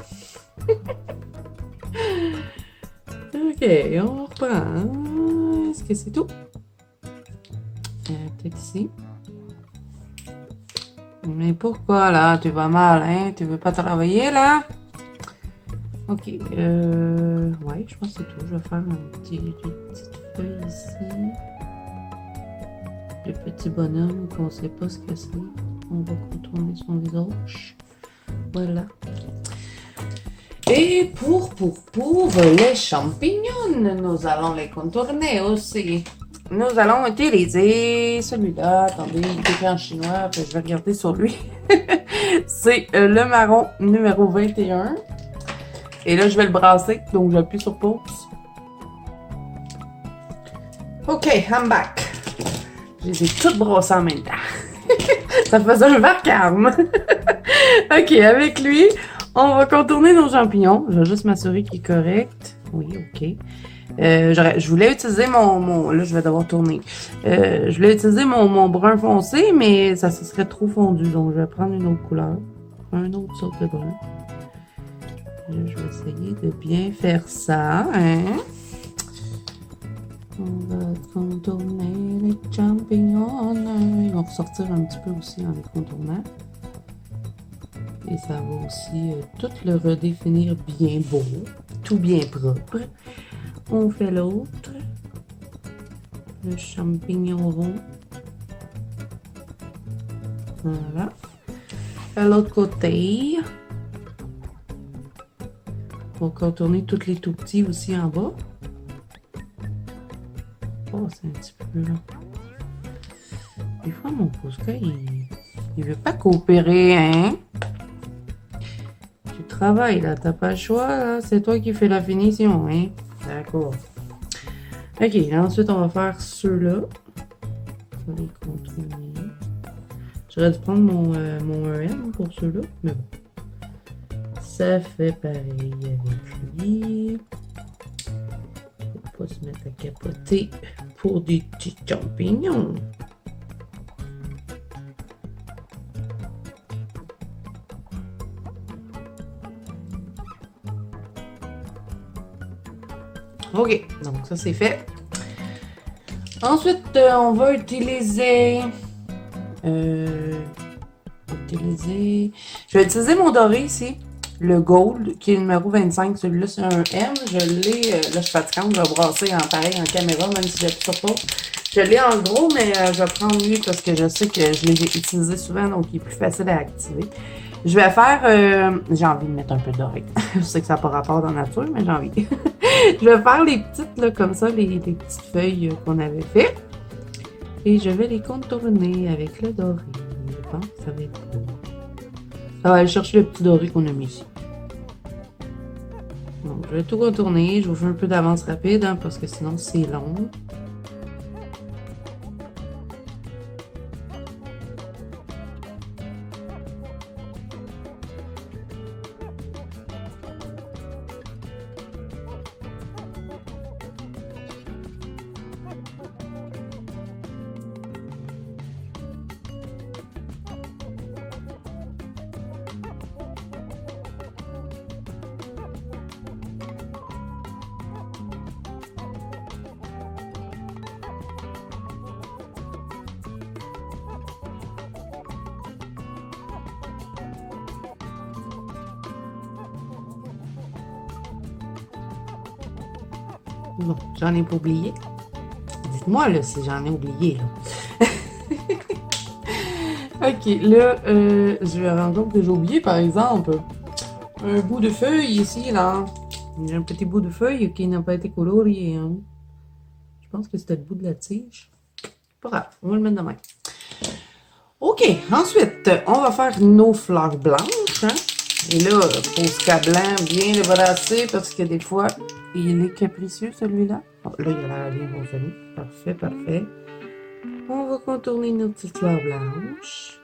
S1: Ok, on reprend. Est-ce que c'est tout? Peut-être ici. Mais pourquoi là? Tu vas mal, hein? Tu veux pas travailler là? Ok, ouais, je pense que c'est tout. Je vais faire une petite feuille ici. Le petit bonhomme qu'on sait pas ce que c'est. On va contourner son visage. Voilà. Et pour les champignons, nous allons les contourner aussi. Nous allons utiliser celui-là. Attendez, il est écrit en chinois, puis je vais regarder sur lui. C'est le marron numéro 21. Et là, je vais le brasser, donc j'appuie sur pause. Ok, I'm back. Je les ai toutes brassées en même temps. Ça faisait un vacarme. Ok, avec lui, on va contourner nos champignons. Je vais juste m'assurer qu'il est correct. Oui, ok. Je voulais utiliser mon... Là, je vais devoir tourner. Je voulais utiliser mon brun foncé, mais ça se serait trop fondu. Donc, je vais prendre une autre couleur. Un autre sorte de brun. Là, je vais essayer de bien faire ça. Hein? On va contourner les champignons. Ils vont ressortir un petit peu aussi en les contournant. Et ça va aussi tout le redéfinir bien beau. Tout bien propre. On fait l'autre. Le champignon rond. Voilà. À l'autre côté. On va contourner tous les tout petits aussi en bas. Oh, c'est un petit peu là. Des fois, mon pouce-là, il veut pas coopérer, hein? Tu travailles, là. T'as pas le choix, là. C'est toi qui fais la finition, hein? D'accord. Ok, ensuite, on va faire ceux-là. On va les contourner. J'aurais dû prendre mon 1M pour ceux-là, mais bon. Ça fait pareil avec lui. Faut pas se mettre à capoter pour des petits champignons. Ok, donc ça c'est fait. Ensuite, on va utiliser... Je vais utiliser mon doré ici. Le Gold, qui est le numéro 25. Celui-là, c'est un M. Je l'ai... là, je suis fatiguante. Je vais brasser en pareil en caméra, même si j'appuie sur pause. Je l'ai en gros, mais je vais prendre lui parce que je sais que je l'ai utilisé souvent, donc il est plus facile à activer. Je vais faire... j'ai envie de mettre un peu de doré. Je sais que ça n'a pas rapport dans la nature, mais j'ai envie. Je vais faire les petites, là, comme ça, les petites feuilles qu'on avait fait. Et je vais les contourner avec le doré. Je pense que ça va être beau. Ça va aller chercher le petit doré qu'on a mis ici. Donc, je vais tout contourner. Je vous fais un peu d'avance rapide, hein, parce que sinon, c'est long. Bon, j'en ai pas oublié. Dites-moi là si j'en ai oublié là. Ok, là, je me rends compte que j'ai oublié par exemple un bout de feuille ici là. J'ai un petit bout de feuille qui n'a pas été colorié. Hein. Je pense que c'était le bout de la tige. Pas grave, on va le mettre de même. Ok, ensuite, on va faire nos fleurs blanches. Hein? Et là, faut ce blanc bien le brasser parce que des fois, il est capricieux celui-là. Oh, là, il a l'air bien revenu. Parfait, parfait. On va contourner nos petites fleurs blanches.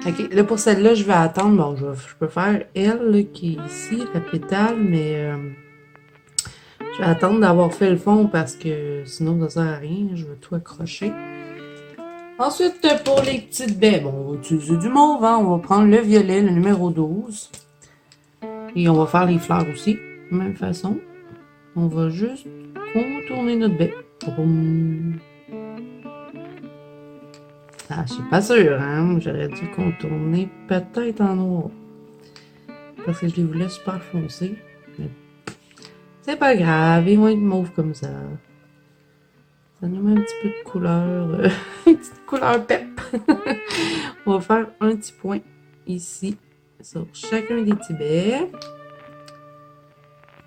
S1: Ok, là pour celle-là, je vais attendre. Bon, je peux faire elle là, qui est ici, la pétale, mais je vais attendre d'avoir fait le fond parce que sinon ça sert à rien. Je vais tout accrocher. Ensuite, pour les petites baies, bon, on va utiliser du mauve. Hein? On va prendre le violet, le numéro 12. Et on va faire les fleurs aussi, de la même façon. On va juste contourner notre baie. Ah, je suis pas sûre, hein. J'aurais dû contourner peut-être en noir. Parce que je les voulais super foncés. Mais c'est pas grave, ils vont être mauves comme ça. Ça nous met un petit peu de couleur. Une petite couleur pep. On va faire un petit point ici. Sur chacun des petits baies.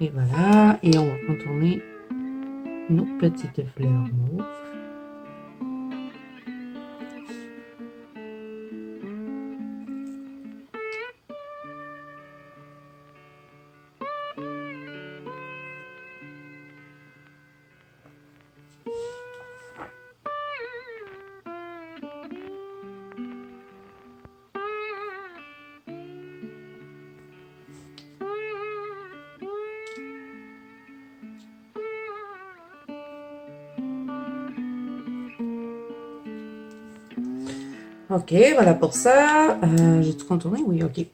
S1: Et voilà. Et on va contourner nos petites fleurs mauves. Ok, voilà pour ça. J'ai tout contourné? Oui, ok.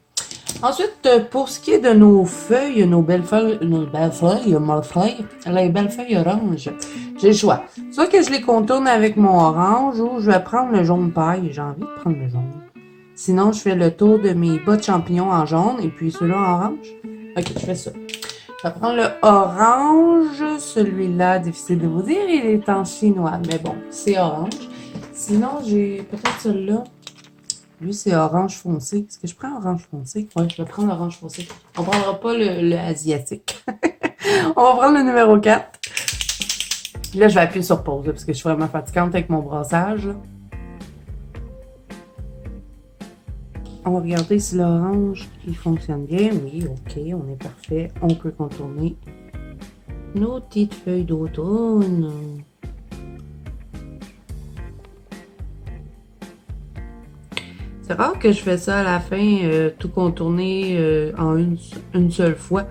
S1: Ensuite, pour ce qui est de nos feuilles, les belles feuilles oranges, j'ai le choix. Soit que je les contourne avec mon orange ou je vais prendre le jaune paille. J'ai envie de prendre le jaune. Sinon, je fais le tour de mes bas de champignons en jaune et puis ceux-là en orange. Ok, je fais ça. Je vais prendre le orange. Celui-là, difficile de vous dire, il est en chinois. Mais bon, c'est orange. Sinon, j'ai peut-être celui-là. Lui, c'est orange foncé. Est-ce que je prends orange foncé? Oui, je vais prendre orange foncé. On ne prendra pas le asiatique. On va prendre le numéro 4. Là, je vais appuyer sur pause parce que je suis vraiment fatigante avec mon brassage. Là. On va regarder si l'orange, il fonctionne bien. Oui, ok, on est parfait. On peut contourner nos petites feuilles d'automne. C'est rare que je fais ça à la fin, tout contourner en une seule fois.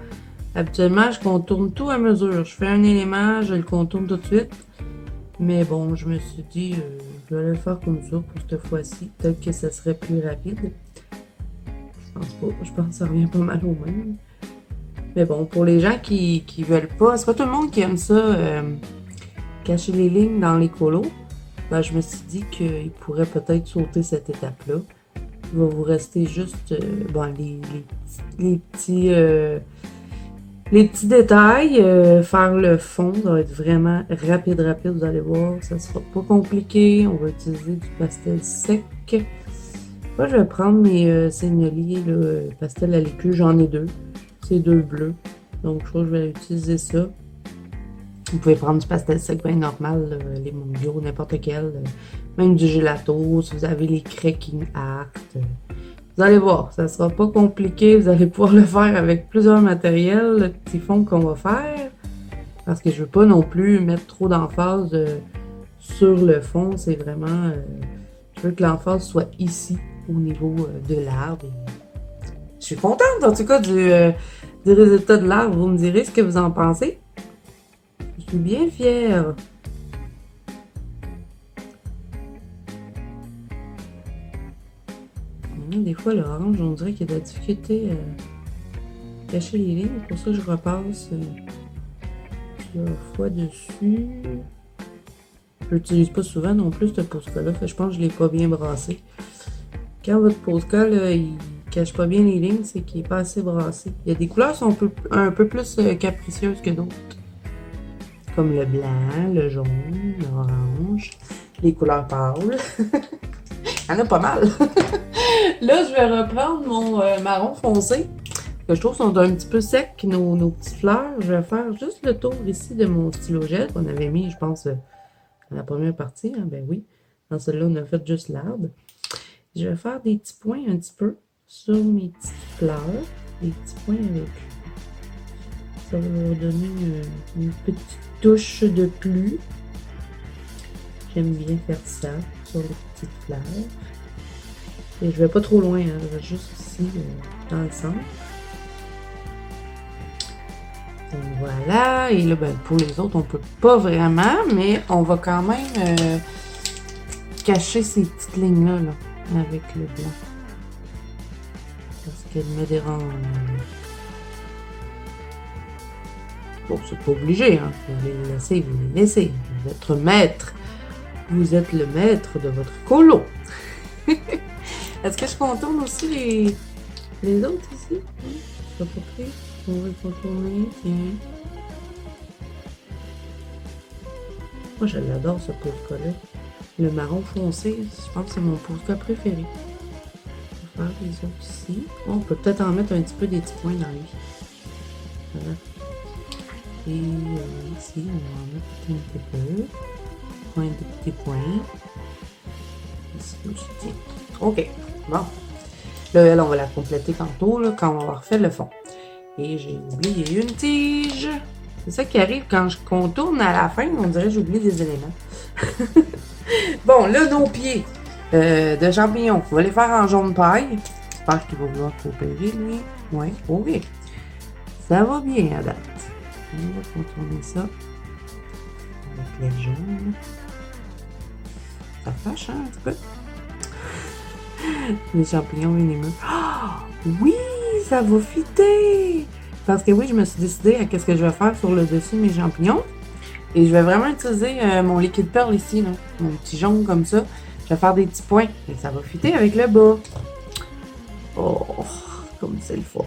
S1: Habituellement, je contourne tout à mesure. Je fais un élément, je le contourne tout de suite. Mais bon, je me suis dit, je vais le faire comme ça pour cette fois-ci. Peut-être que ça serait plus rapide. Je pense pas. Je pense que ça revient pas mal au même. Mais bon, pour les gens qui veulent pas, c'est pas tout le monde qui aime ça, cacher les lignes dans les colos. Ben, je me suis dit qu'il pourrait peut-être sauter cette étape-là. Il va vous rester juste bon, les petits détails. Faire le fond, ça va être vraiment rapide. Vous allez voir, ça sera pas compliqué. On va utiliser du pastel sec. Moi, je vais prendre mes seigneliers, pastel à l'écu. J'en ai deux. C'est deux bleus. Donc, je crois que je vais utiliser ça. Vous pouvez prendre du pastel sec bien normal, les mondiaux, n'importe quel. Même du gelato, si vous avez les cracking art. Vous allez voir, ça sera pas compliqué. Vous allez pouvoir le faire avec plusieurs matériels, le petit fond qu'on va faire. Parce que je veux pas non plus mettre trop d'emphase sur le fond. C'est vraiment... je veux que l'emphase soit ici, au niveau de l'arbre. Je suis contente, en tout cas, du résultat de l'arbre. Vous me direz ce que vous en pensez. Je suis bien fière. Des fois, l'orange, on dirait qu'il y a de la difficulté à cacher les lignes. C'est pour ça que je repasse plusieurs fois dessus. Je l'utilise pas souvent non plus, ce Posca-là. Je pense que je l'ai pas bien brassé. Quand votre Posca, là, il cache pas bien les lignes, c'est qu'il est pas assez brassé. Il y a des couleurs qui sont un peu plus capricieuses que d'autres. Comme le blanc, le jaune, l'orange, les couleurs pâles. Il y en a pas mal. Là, je vais reprendre mon marron foncé. Que je trouve sont un petit peu secs, nos petites fleurs. Je vais faire juste le tour ici de mon stylo gel qu'on avait mis, je pense, dans la première partie. Hein, ben oui, dans celle-là, on a fait juste l'arbre. Je vais faire des petits points un petit peu sur mes petites fleurs. Des petits points avec... Ça va leur donner une petite touche de plus. J'aime bien faire ça sur les petites fleurs. Et je vais pas trop loin, hein, je vais juste ici, dans le centre. Donc voilà, et là, ben, pour les autres, on peut pas vraiment, mais on va quand même cacher ces petites lignes-là, là, avec le blanc. Parce qu'elle me dérange. Bon, c'est pas obligé, hein. Vous les laissez, vous les laissez. Vous êtes maître. Vous êtes le maître de votre colo. Est-ce que je contourne aussi les autres ici? Je sais pas pris. On va le contourner. Tiens. Moi, je l'adore, ce Posca-là. Le marron foncé, je pense que c'est mon Posca préféré. On va faire les autres ici. On peut peut-être en mettre un petit peu des petits points dans lui. Voilà. Et ici, on va en mettre un petit peu. Point de petits points. Ici aussi, tiens. OK. Bon. Là, elle, on va la compléter tantôt, là, quand on va avoir fait le fond. Et j'ai oublié une tige. C'est ça qui arrive quand je contourne à la fin, on dirait que j'oublie des éléments. Bon, là, nos pieds de champignons, on va les faire en jaune paille. J'espère qu'il va vouloir coopérer, lui. Ouais, OK. Ça va bien à date. On va contourner ça avec les jaunes. Ça fâche, hein, un petit peu. Les champignons venimeux. Oh, oui, ça va fitter! Parce que oui, je me suis décidée à qu'est-ce que je vais faire sur le dessus de mes champignons. Et je vais vraiment utiliser mon liquide pearl ici, là. Mon petit jaune comme ça. Je vais faire des petits points. Et ça va fitter avec le bas. Oh, comme c'est le fun.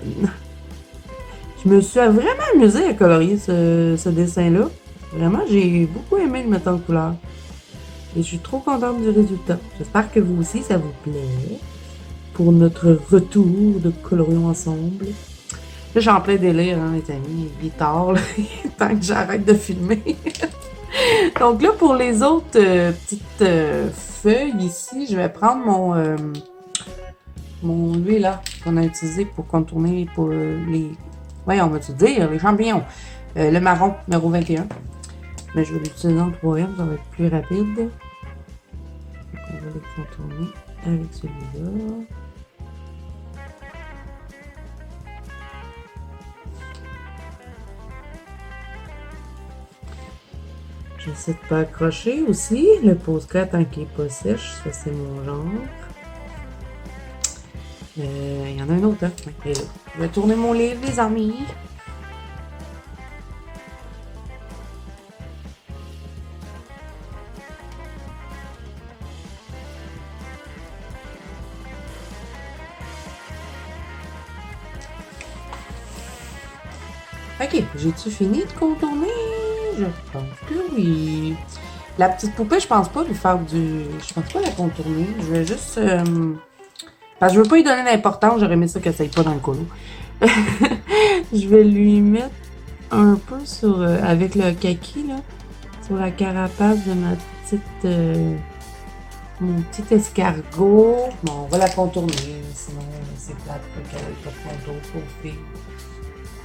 S1: Je me suis vraiment amusée à colorier ce dessin-là. Vraiment, j'ai beaucoup aimé le mettre en couleur. Et je suis trop contente du résultat. J'espère que vous aussi, ça vous plaît. Pour notre retour de colorions ensemble. Là, j'ai en plein délire, hein, les amis. Il est tard, là. Tant que j'arrête de filmer. Donc là, pour les autres petites feuilles ici, je vais prendre mon huile là qu'on a utilisé pour contourner pour les... Ouais, on va-tu dire, les champignons. Le marron, numéro 21. Mais je vais l'utiliser en troisième, ça va être plus rapide. Donc, on va les contourner avec celui-là. J'essaie de pas accrocher aussi. Le Posca tant qu'il est pas sèche, ça c'est mon genre. Il y en a un autre, hein? Okay. Je vais tourner mon livre, les amis. Ok, j'ai-tu fini de contourner? Je pense que oui. La petite poupée, je pense pas lui faire du... Je pense pas la contourner. Je vais juste... Parce que je veux pas lui donner d'importance. J'aurais aimé ça qu'elle s'aille pas dans le colo. Je vais lui mettre un peu sur... avec le kaki, là. Sur la carapace de ma petite... mon petit escargot. Bon, on va la contourner. Sinon, c'est plate qu'elle ait pas de contour pour filles.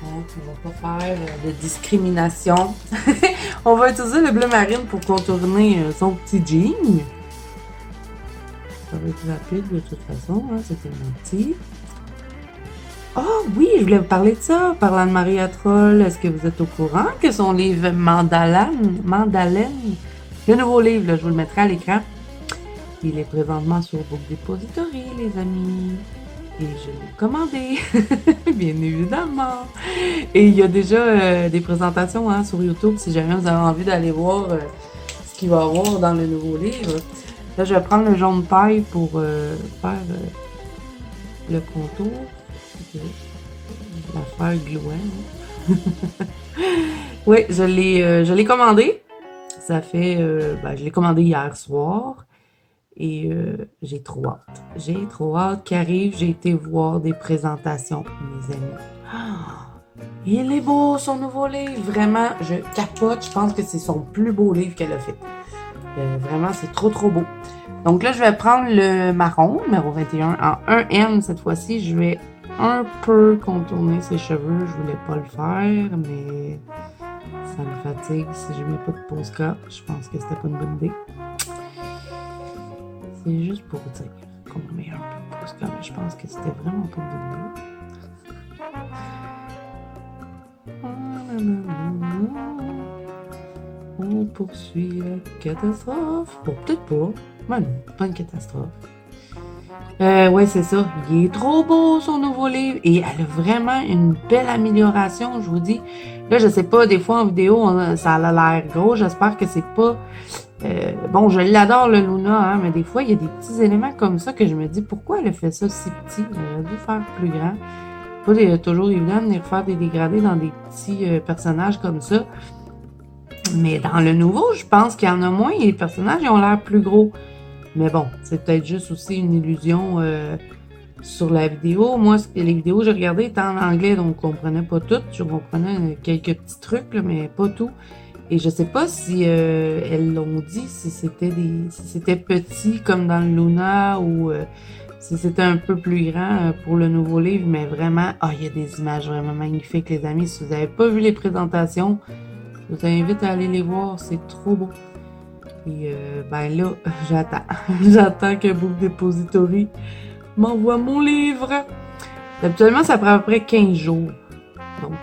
S1: Donc, on va pas faire de discrimination. On va utiliser le bleu marine pour contourner son petit jean. Ça va être rapide de toute façon, hein, c'était mon petit. Oh oui, je voulais vous parler de ça. Parlant de Maria Troll, est-ce que vous êtes au courant que son livre Mandalaine, le nouveau livre, là, je vous le mettrai à l'écran. Il est présentement sur Book Depository, les amis. Et je l'ai commandé, bien évidemment. Et il y a déjà des présentations hein, sur YouTube si jamais vous avez envie d'aller voir ce qu'il va y avoir dans le nouveau livre. Là, je vais prendre le jaune paille pour faire le contour. La faire glouant. Oui, je l'ai commandé. Ça fait, je l'ai commandé hier soir. Et j'ai trop hâte. J'ai trop hâte qu'il arrive. J'ai été voir des présentations, mes amis. Oh, il est beau, son nouveau livre. Vraiment, je capote. Je pense que c'est son plus beau livre qu'elle a fait. Vraiment, c'est trop, trop beau. Donc là, je vais prendre le marron, numéro 21, en 1N cette fois-ci. Je vais un peu contourner ses cheveux. Je voulais pas le faire, mais ça me fatigue. Si je mets pas de Posca, je pense que c'était pas une bonne idée. C'est juste pour dire qu'on met un peu de Posca, mais je pense que c'était vraiment pas une bonne idée. On poursuit la catastrophe. Bon, peut-être pas. Mais non, pas une catastrophe. Ouais, c'est ça. Il est trop beau, son nouveau livre. Et elle a vraiment une belle amélioration, je vous dis. Là, je sais pas, des fois en vidéo, ça a l'air gros. J'espère que c'est pas... bon, je l'adore, le Luna, hein, mais des fois, il y a des petits éléments comme ça que je me dis, pourquoi elle a fait ça si petit? Elle a dû faire plus grand. Pas toujours évident de venir faire des dégradés dans des petits personnages comme ça. Mais dans le nouveau, je pense qu'il y en a moins et les personnages ils ont l'air plus gros. Mais bon, c'est peut-être juste aussi une illusion sur la vidéo. Moi, les vidéos que j'ai regardées étaient en anglais, donc je comprenais pas tout. Je comprenais quelques petits trucs, là, mais pas tout. Et je sais pas si elles l'ont dit, si c'était petit comme dans le Luna ou si c'était un peu plus grand pour le nouveau livre, mais vraiment, il y a des images vraiment magnifiques, les amis. Si vous n'avez pas vu les présentations, je vous invite à aller les voir, c'est trop beau. Et là, j'attends. J'attends que Book Depository m'envoie mon livre. Habituellement, ça prend à peu près 15 jours. Donc,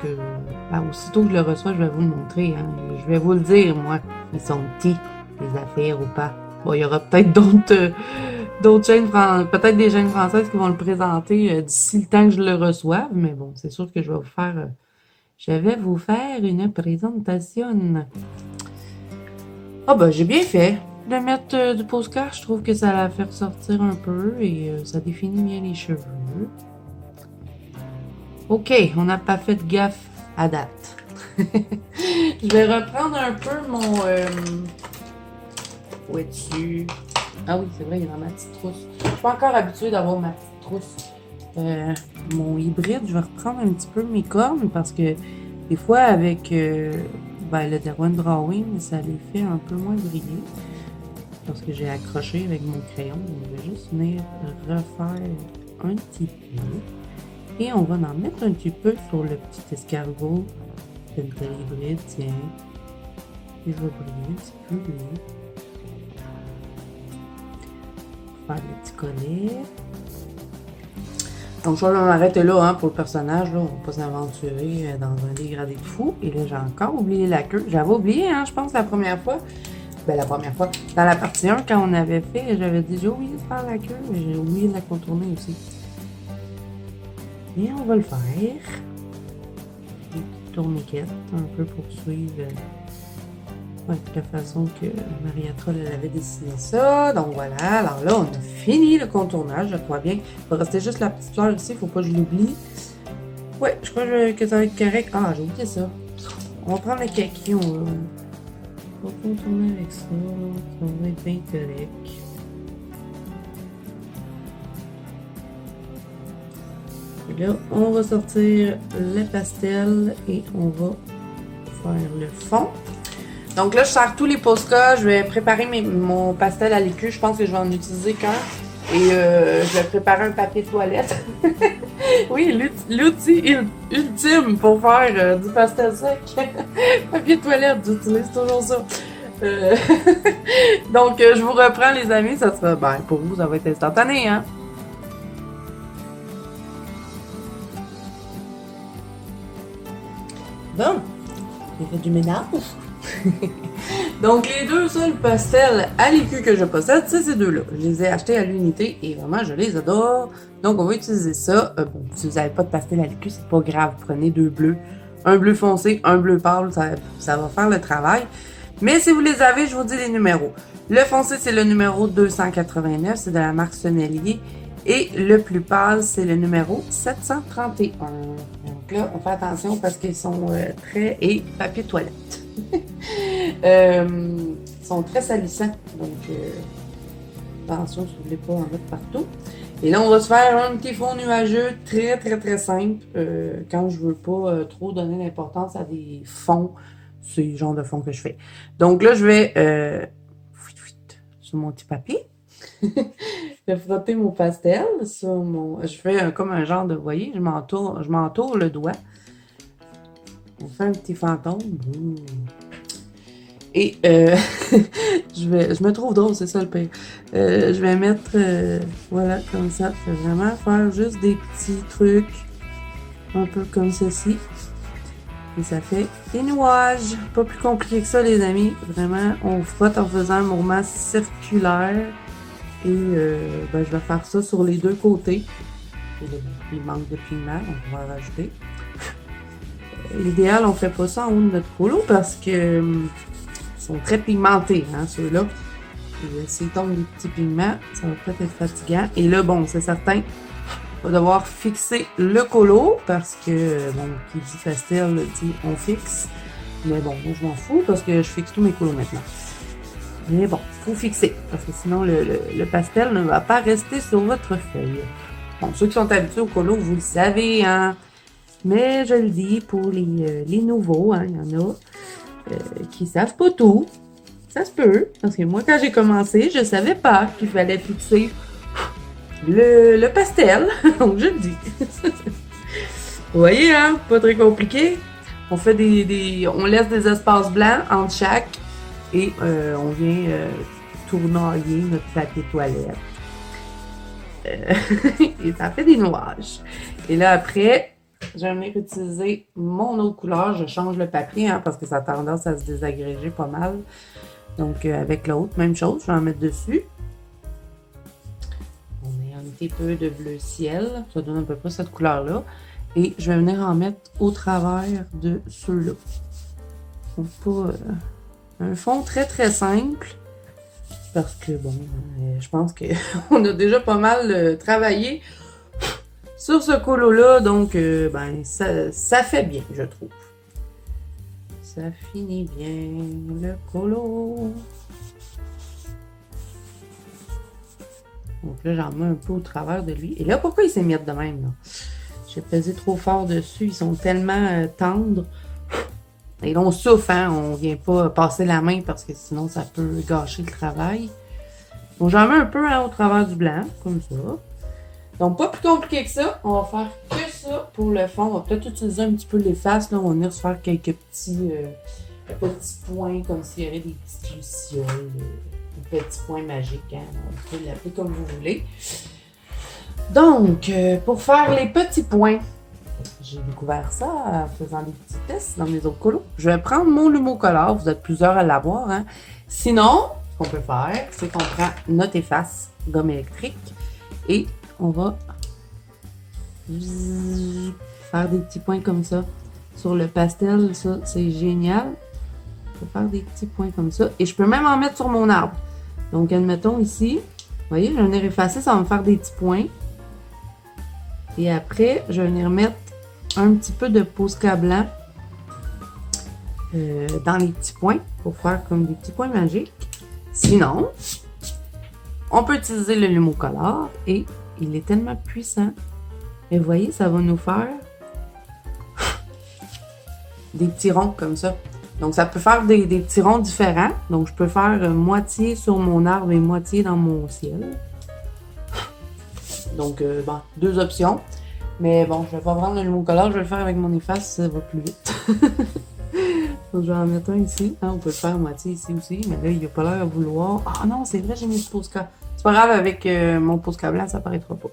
S1: aussitôt que je le reçois, je vais vous le montrer. Hein. Je vais vous le dire, moi. Ils sont petits, les affaires ou pas. Bon, il y aura peut-être d'autres chaînes, peut-être des chaînes françaises qui vont le présenter d'ici le temps que je le reçoive. Mais bon, c'est sûr que je vais vous faire une présentation. J'ai bien fait de mettre du Posca. Je trouve que ça la fait ressortir un peu et ça définit bien les cheveux. OK, on n'a pas fait de gaffe à date. Je vais reprendre un peu mon... Où es-tu? Ah oui, c'est vrai, il est dans ma petite trousse. Je suis pas encore habituée d'avoir ma petite trousse. Mon hybride, je vais reprendre un petit peu mes cornes parce que des fois, avec le Derwent Drawing, ça les fait un peu moins briller. Parce que j'ai accroché avec mon crayon. Je vais juste venir refaire un petit peu. Et on va en mettre un petit peu sur le petit escargot. C'est une telle hybride, tiens. Et je vais briller un petit peu lui. Faire le petit collet. Donc je vais m'arrêter là hein, pour le personnage. Là. On va pas s'aventurer dans un dégradé de fou. Et là, j'ai encore oublié la queue. J'avais oublié, hein, je pense, la première fois. La première fois. Dans la partie 1, quand on avait fait, j'avais dit j'ai oublié de faire la queue. Mais j'ai oublié de la contourner aussi. Et on va le faire. Une petite tourniquette, un peu pour suivre la façon que Maria Troll elle avait dessiné ça. Donc voilà, alors là, on a fini le contournage, je crois bien. Il va rester juste la petite fleur ici, il ne faut pas que je l'oublie. Ouais, je crois que ça va être correct. Ah, j'ai oublié ça. On va prendre le kaki, on va contourner avec ça. Ça va être bien correct. Et là, on va sortir le pastel et on va faire le fond. Donc là, je sers tous les Posca. Je vais préparer mon pastel à l'écu. Je pense que je vais en utiliser qu'un. Et je vais préparer un papier toilette. Oui, l'outil ultime pour faire du pastel sec. Papier toilette, j'utilise toujours ça. Donc, je vous reprends, les amis. Ça sera, pour vous, ça va être instantané, hein. Bon, j'ai fait du ménage. Donc, les deux seuls pastels à l'écu que je possède, c'est ces deux-là. Je les ai achetés à l'unité et vraiment, je les adore. Donc, on va utiliser ça. Bon, si vous n'avez pas de pastel à l'écu, c'est pas grave. Prenez deux bleus. Un bleu foncé, un bleu pâle, ça va faire le travail. Mais si vous les avez, je vous dis les numéros. Le foncé, c'est le numéro 289, c'est de la marque Sennelier. Et le plus pâle, c'est le numéro 731. Donc là, on fait attention parce qu'ils sont très... Et papier toilette. Ils sont très salissants. Donc, attention si vous ne voulez pas en mettre partout. Et là, on va se faire un petit fond nuageux très simple. Quand je veux pas trop donner l'importance à des fonds, c'est le genre de fond que je fais. Donc là, je vais sur mon petit papier. Je vais frotter mon pastel sur mon... Je fais comme un genre de... Vous voyez, je m'entoure le doigt. On fait un petit fantôme. Et je me trouve drôle, c'est ça le pire. Je vais mettre, voilà, comme ça. Je vais vraiment faire juste des petits trucs, un peu comme ceci. Et ça fait des nuages. Pas plus compliqué que ça, les amis. Vraiment, on frotte en faisant un mouvement circulaire. Et je vais faire ça sur les deux côtés. Et là, il manque de pigment, donc on va en rajouter. L'idéal, on fait pas ça en haut de notre colo parce que sont très pigmentés, hein, ceux-là. Et s'ils tombent des petits pigments, ça va peut-être être fatigant. Et là, bon, c'est certain, on va devoir fixer le colo parce que, bon, qui dit pastel, dit on fixe. Mais bon, moi, je m'en fous parce que je fixe tous mes colos maintenant. Mais bon, il faut fixer parce que sinon, le pastel ne va pas rester sur votre feuille. Bon, ceux qui sont habitués au colo, vous le savez, hein. Mais je le dis pour les nouveaux, hein, il y en a qui savent pas tout. Ça se peut, parce que moi, quand j'ai commencé, je savais pas qu'il fallait fixer le pastel. Donc, je le dis. Vous voyez, hein? Pas très compliqué. On fait on laisse des espaces blancs entre chaque et on vient tournoyer notre papier toilette. Et ça fait des nuages. Et là, après, je vais venir utiliser mon autre couleur. Je change le papier hein, parce que ça a tendance à se désagréger pas mal. Donc, avec l'autre, même chose, je vais en mettre dessus. On met un petit peu de bleu ciel. Ça donne à peu près cette couleur-là. Et je vais venir en mettre au travers de ceux-là. Donc, pas un fond très simple. Parce que, bon, je pense qu'on a déjà pas mal travaillé sur ce colo-là. Donc, ben, ça fait bien, je trouve. Ça finit bien, le colo. Donc là, j'en mets un peu au travers de lui. Et là, pourquoi il s'est mis de même, là? J'ai pesé trop fort dessus. Ils sont tellement tendres. Et là, on souffle, hein. On vient pas passer la main parce que sinon, ça peut gâcher le travail. Donc, j'en mets un peu hein, au travers du blanc, comme ça. Donc, pas plus compliqué que ça. On va faire que ça pour le fond. On va peut-être utiliser un petit peu les faces. Là. On va venir se faire quelques petits points, comme s'il y avait des petites lucioles. Des petits points magiques. Hein. On peut l'appeler comme vous voulez. Donc, pour faire les petits points, j'ai découvert ça en faisant des petits tests dans mes autres colos. Je vais prendre mon Lumocolor. Vous êtes plusieurs à l'avoir. Hein. Sinon, ce qu'on peut faire, c'est qu'on prend notre efface gomme électrique et on va faire des petits points comme ça. Sur le pastel, ça, c'est génial. Je vais faire des petits points comme ça. Et je peux même en mettre sur mon arbre. Donc, admettons ici, vous voyez, je vais venir effacer, ça va me faire des petits points. Et après, je vais venir mettre un petit peu de Posca blanc dans les petits points pour faire comme des petits points magiques. Sinon, on peut utiliser le Lumocolor et il est tellement puissant. Et vous voyez, ça va nous faire des petits ronds comme ça. Donc, ça peut faire des petits ronds différents. Donc, je peux faire moitié sur mon arbre et moitié dans mon ciel. Donc, bon, deux options. Mais bon, je vais pas prendre le Lumocolor, je vais le faire avec mon efface, ça va plus vite. Donc, je vais en mettre un ici. Ah, on peut le faire à moitié ici aussi, mais là, il n'a pas l'air à vouloir. Ah non, c'est vrai, j'ai mis du Posca. C'est pas grave, avec mon Posca blanc, ça paraîtra pas.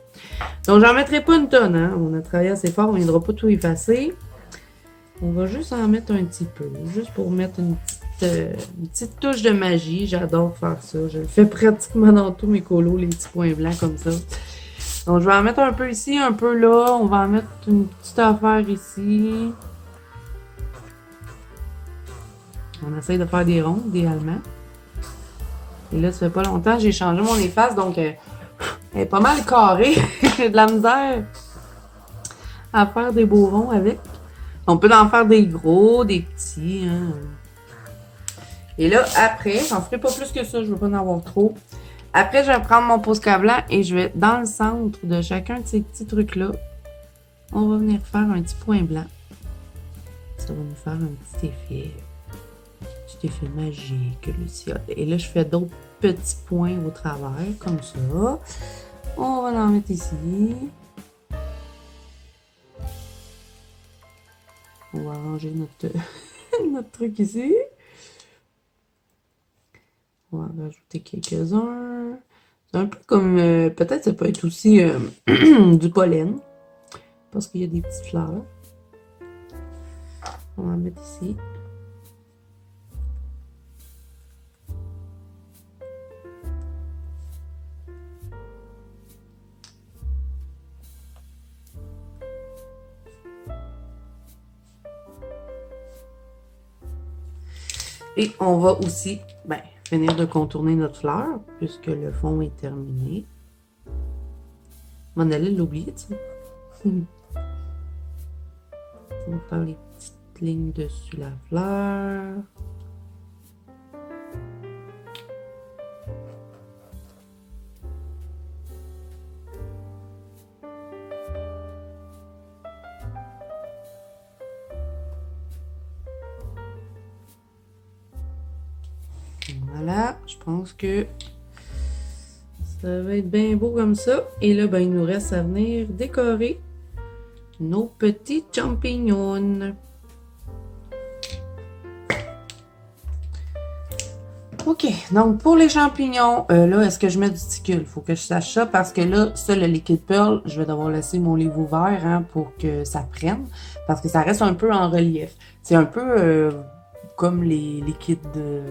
S1: Donc, j'en mettrai pas une tonne, hein. On a travaillé assez fort, on ne viendra pas tout effacer. On va juste en mettre un petit peu, juste pour mettre une petite une petite touche de magie. J'adore faire ça. Je le fais pratiquement dans tous mes colos, les petits points blancs comme ça. Donc, je vais en mettre un peu ici, un peu là. On va en mettre une petite affaire ici. On essaye de faire des ronds, idéalement. Et là, ça fait pas longtemps, j'ai changé mon efface, donc elle est pas mal carrée. J'ai de la misère à faire des beaux ronds avec. On peut en faire des gros, des petits. Hein. Et là, après, j'en ferai pas plus que ça, je veux pas en avoir trop. Après, je vais prendre mon Posca blanc et je vais, dans le centre de chacun de ces petits trucs-là, on va venir faire un petit point blanc. Ça va nous faire un petit effet magique, Lucia. Et là, je fais d'autres petits points au travers, comme ça. On va en mettre ici. On va arranger notre, notre truc ici. On va en rajouter quelques-uns. C'est un peu comme... peut-être ça peut être aussi du pollen. Parce qu'il y a des petites fleurs. On va en mettre ici. Et on va aussi finir de contourner notre fleur, puisque le fond est terminé. On allait l'oublier, tu sais. On va faire les petites lignes dessus la fleur. Voilà, je pense que ça va être bien beau comme ça. Et là, il nous reste à venir décorer nos petits champignons. OK, donc pour les champignons, là, est-ce que je mets du sticule? Il faut que je sache ça parce que là, ça, le liquide pearl, je vais devoir laisser mon livre ouvert pour que ça prenne parce que ça reste un peu en relief. C'est un peu comme les liquides de...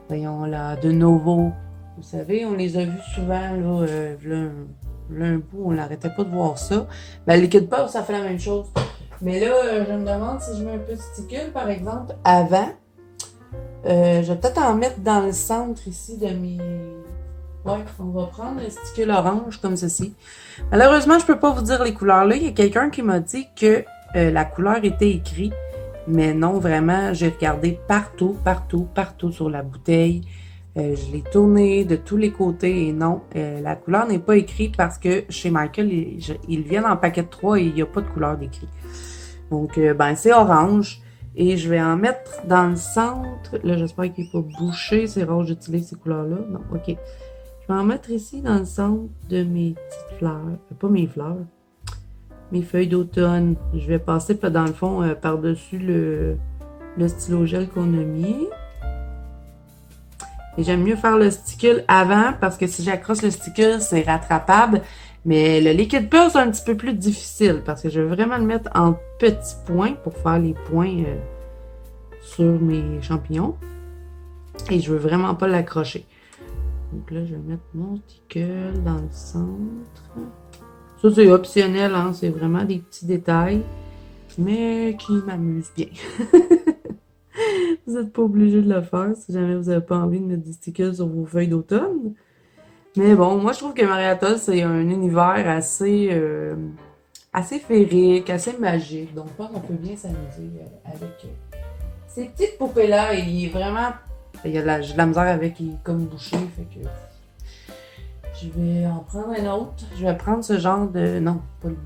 S1: Voyons là, de Novo. Vous savez, on les a vus souvent, là, un bout, on n'arrêtait pas de voir ça. Le liquide pearl, ça fait la même chose. Mais là, je me demande si je mets un peu de sticule, par exemple, avant. Je vais peut-être en mettre dans le centre ici de mes... Ouais, on va prendre le sticule orange comme ceci. Malheureusement, je peux pas vous dire les couleurs là. Il y a quelqu'un qui m'a dit que la couleur était écrite. Mais non, vraiment, j'ai regardé partout sur la bouteille. Je l'ai tourné de tous les côtés et non, la couleur n'est pas écrite parce que chez Michael, ils viennent en paquet de 3 et il n'y a pas de couleur décrite. Donc, c'est orange. Et je vais en mettre dans le centre. Là, j'espère qu'il n'est pas bouché. C'est rare, j'utilise ces couleurs-là. Non, OK. Je vais en mettre ici dans le centre de mes petites fleurs. Pas mes fleurs. Mes feuilles d'automne. Je vais passer dans le fond par-dessus le stylo gel qu'on a mis. Et j'aime mieux faire le sticule avant parce que si j'accroche le sticule, c'est rattrapable. Mais le liquide pearl, c'est un petit peu plus difficile parce que je veux vraiment le mettre en petits points pour faire les points sur mes champignons. Et je veux vraiment pas l'accrocher. Donc là, je vais mettre mon sticule dans le centre. Ça, c'est optionnel, hein? C'est vraiment des petits détails, mais qui m'amusent bien. Vous n'êtes pas obligé de le faire si jamais vous n'avez pas envie de mettre des stickers sur vos feuilles d'automne. Mais bon, moi, je trouve que Mariatoll, c'est un univers assez féerique, assez magique. Donc, je pense qu'on peut bien s'amuser avec ces petites poupées-là. Et il est vraiment... j'ai de la misère avec, il est comme bouché, fait que... Je vais en prendre un autre. Je vais prendre ce genre de... Non, pas lui.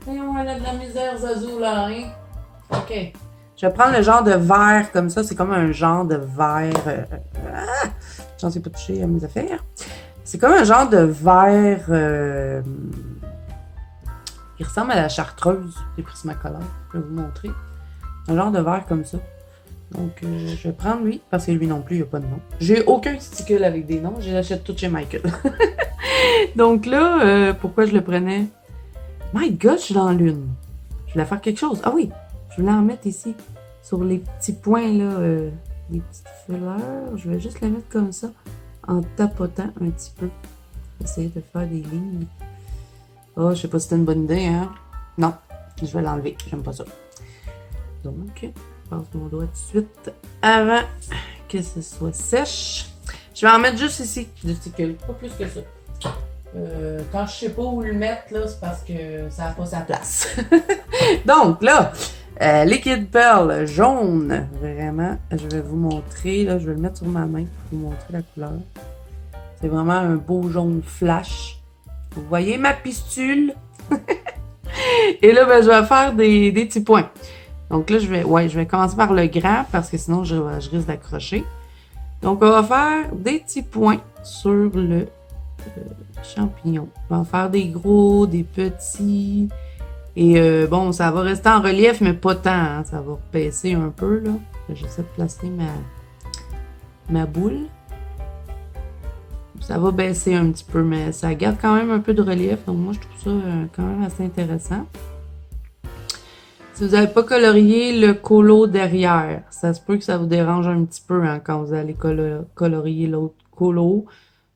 S1: Voyons, elle a de la misère, Zazou, là, hein? OK. Je vais prendre le genre de verre comme ça. C'est comme un genre de verre... J'en sais pas toucher à mes affaires. C'est comme un genre de verre... Il ressemble à la chartreuse des Prismacolor. Je vais vous montrer. Un genre de verre comme ça. Donc, je vais prendre lui, parce que lui non plus, il n'y a pas de nom. J'ai aucun sticule avec des noms, je les achète tous chez Michael. Donc là, pourquoi je le prenais? My God, je suis dans l'une. Je voulais faire quelque chose. Ah oui, je voulais en mettre ici. sur les petits points, là, les petites fleurs. Je vais juste les mettre comme ça, en tapotant un petit peu. Essayer de faire des lignes. Oh, je sais pas si c'était une bonne idée, hein? Non, je vais l'enlever. J'aime pas ça. Donc, je passe mon doigt tout de suite avant que ce soit sèche. Je vais en mettre juste ici, du ticule, pas plus que ça. Quand je sais pas où le mettre, là, c'est parce que ça n'a pas sa place. Donc, là, Liquid Pearl jaune, vraiment, je vais vous montrer, là, je vais le mettre sur ma main pour vous montrer la couleur. C'est vraiment un beau jaune flash. Vous voyez ma pistule? Et là, ben, je vais faire des petits points. Donc là, je vais commencer par le grand parce que sinon, je risque d'accrocher. Donc, on va faire des petits points sur le champignon. On va en faire des gros, des petits. Et bon, ça va rester en relief, mais pas tant. Hein. Ça va baisser un peu, là. J'essaie de placer ma boule. Ça va baisser un petit peu, mais ça garde quand même un peu de relief. Donc, moi, je trouve ça quand même assez intéressant. Si vous n'avez pas colorié le colo derrière, ça se peut que ça vous dérange un petit peu hein, quand vous allez colorier l'autre colo.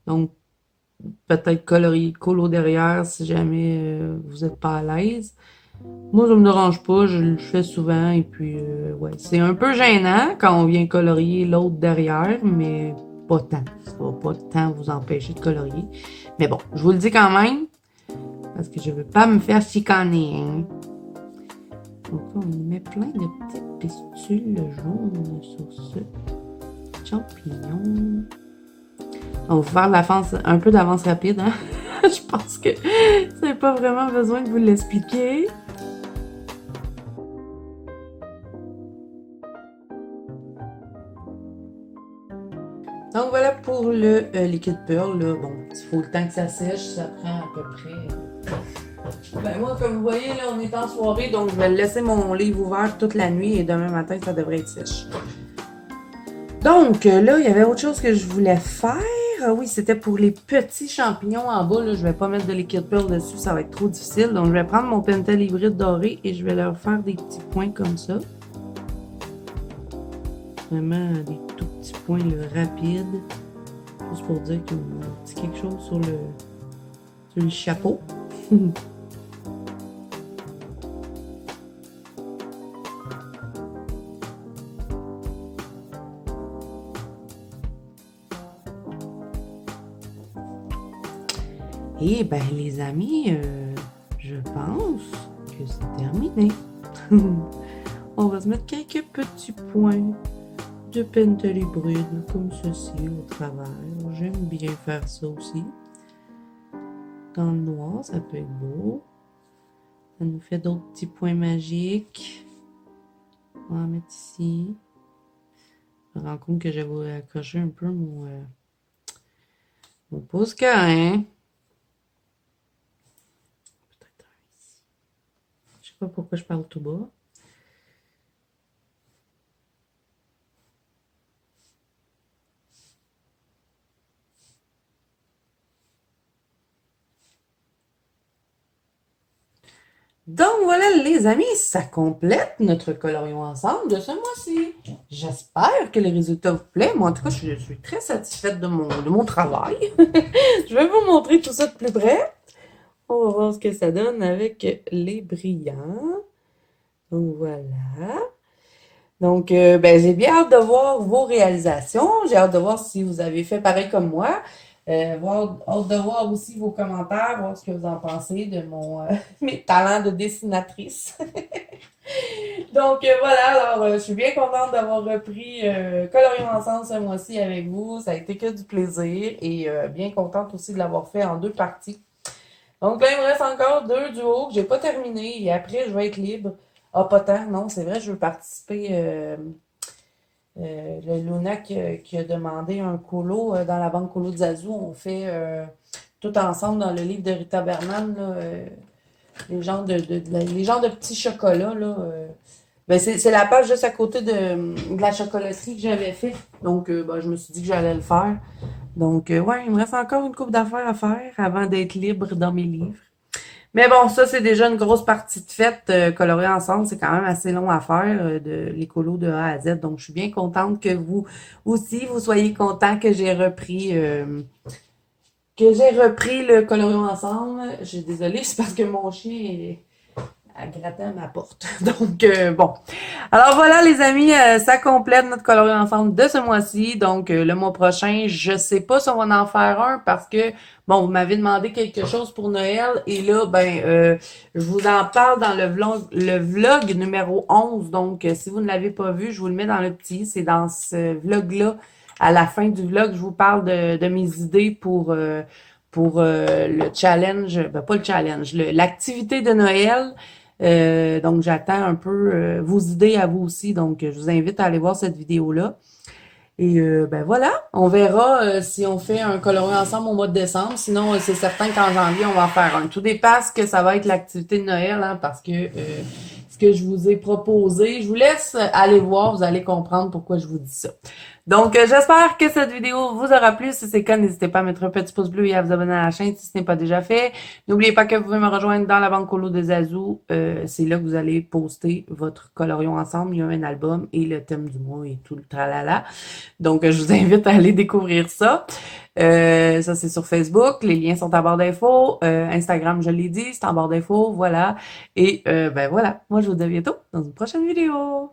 S1: Donc, peut-être colorier le colo derrière si jamais vous n'êtes pas à l'aise. Moi, ça me dérange pas, je le fais souvent et puis ouais, c'est un peu gênant quand on vient colorier l'autre derrière, mais pas tant. Ça va pas tant vous empêcher de colorier. Mais bon, je vous le dis quand même, parce que je veux pas me faire chicaner. Hein. Donc là, on met plein de petites pistules jaunes sur ce champignon. On va faire un peu d'avance rapide. Hein? Je pense que vous n'avez pas vraiment besoin de vous l'expliquer. Donc voilà pour le Liquid Pearl. Là. Bon, il faut le temps que ça sèche. Ça prend à peu près... Ben moi, comme vous voyez, là, on est en soirée, donc je vais laisser mon livre ouvert toute la nuit et demain matin, ça devrait être sèche. Donc là, il y avait autre chose que je voulais faire. Ah oui, c'était pour les petits champignons en bas. Là, je vais pas mettre de Liquid Pearl dessus, ça va être trop difficile. Donc je vais prendre mon Pentel hybride doré et je vais leur faire des petits points comme ça. Vraiment des tout petits points là, rapides. Juste pour dire qu'il y a un petit quelque chose sur le chapeau. Et ben les amis, je pense que c'est terminé. On va se mettre quelques petits points de Pentel hybride comme ceci au travers. J'aime bien faire ça aussi. Dans le noir, ça peut être beau. Ça nous fait d'autres petits points magiques. On va en mettre ici. Je me rends compte que j'avais accroché un peu mon pouce-carré. Je sais pas pourquoi je parle tout bas. Donc voilà les amis, ça complète notre colorion ensemble de ce mois-ci. J'espère que le résultat vous plaît. Moi en tout cas, je suis très satisfaite de mon travail. Je vais vous montrer tout ça de plus près. On va voir ce que ça donne avec les brillants. Donc voilà. Donc, ben, j'ai bien hâte de voir vos réalisations. J'ai hâte de voir si vous avez fait pareil comme moi. Hâte de voir aussi vos commentaires, voir ce que vous en pensez de mes talents de dessinatrice. Donc voilà, alors je suis bien contente d'avoir repris Colorions ensemble ce mois-ci avec vous. Ça a été que du plaisir et bien contente aussi de l'avoir fait en 2 parties. Donc là, il me reste encore 2 duos que j'ai pas terminé et après, je vais être libre. Ah, pas tant, non, c'est vrai, je veux participer. Le Luna qui a demandé un colo dans la banque colo de Zazu. On fait tout ensemble dans le livre de Rita Berman là, les genres les genres de petits chocolats. Là, ben c'est la page juste à côté de la chocolaterie que j'avais fait. Donc, ben, je me suis dit que j'allais le faire. Donc, ouais, il me reste encore une couple d'affaires à faire avant d'être libre dans mes livres. Mais bon, ça, c'est déjà une grosse partie de fête. Colorer ensemble, c'est quand même assez long à faire, de l'écolo de A à Z. Donc, je suis bien contente que vous aussi, vous soyez content que j'ai repris le colorier ensemble. Je suis désolée, c'est parce que mon chien est à gratter à ma porte. Donc, bon. Alors voilà, les amis, ça complète notre coloris ensemble de ce mois-ci. Donc, le mois prochain, je sais pas si on va en faire un parce que, bon, vous m'avez demandé quelque chose pour Noël et là, je vous en parle dans le vlog numéro 11. Donc, si vous ne l'avez pas vu, je vous le mets dans le petit. C'est dans ce vlog-là. À la fin du vlog, je vous parle de mes idées pour le challenge, pas le challenge, l'activité de Noël. Donc, j'attends un peu vos idées à vous aussi. Donc, je vous invite à aller voir cette vidéo-là. Et voilà, on verra si on fait un coloris ensemble au mois de décembre. Sinon, c'est certain qu'en janvier, on va en faire un. Tout dépend ce que ça va être l'activité de Noël, hein, parce que ce que je vous ai proposé, je vous laisse aller voir, vous allez comprendre pourquoi je vous dis ça. Donc, j'espère que cette vidéo vous aura plu. Si c'est le cas, n'hésitez pas à mettre un petit pouce bleu et à vous abonner à la chaîne si ce n'est pas déjà fait. N'oubliez pas que vous pouvez me rejoindre dans la banque colo de Zazou. C'est là que vous allez poster votre colorion ensemble. Il y a un album et le thème du mois et tout le tralala. Donc, je vous invite à aller découvrir ça. Ça, c'est sur Facebook. Les liens sont en barre d'infos. Instagram, je l'ai dit, c'est en barre d'infos. Voilà. Et voilà. Moi, je vous dis à bientôt dans une prochaine vidéo.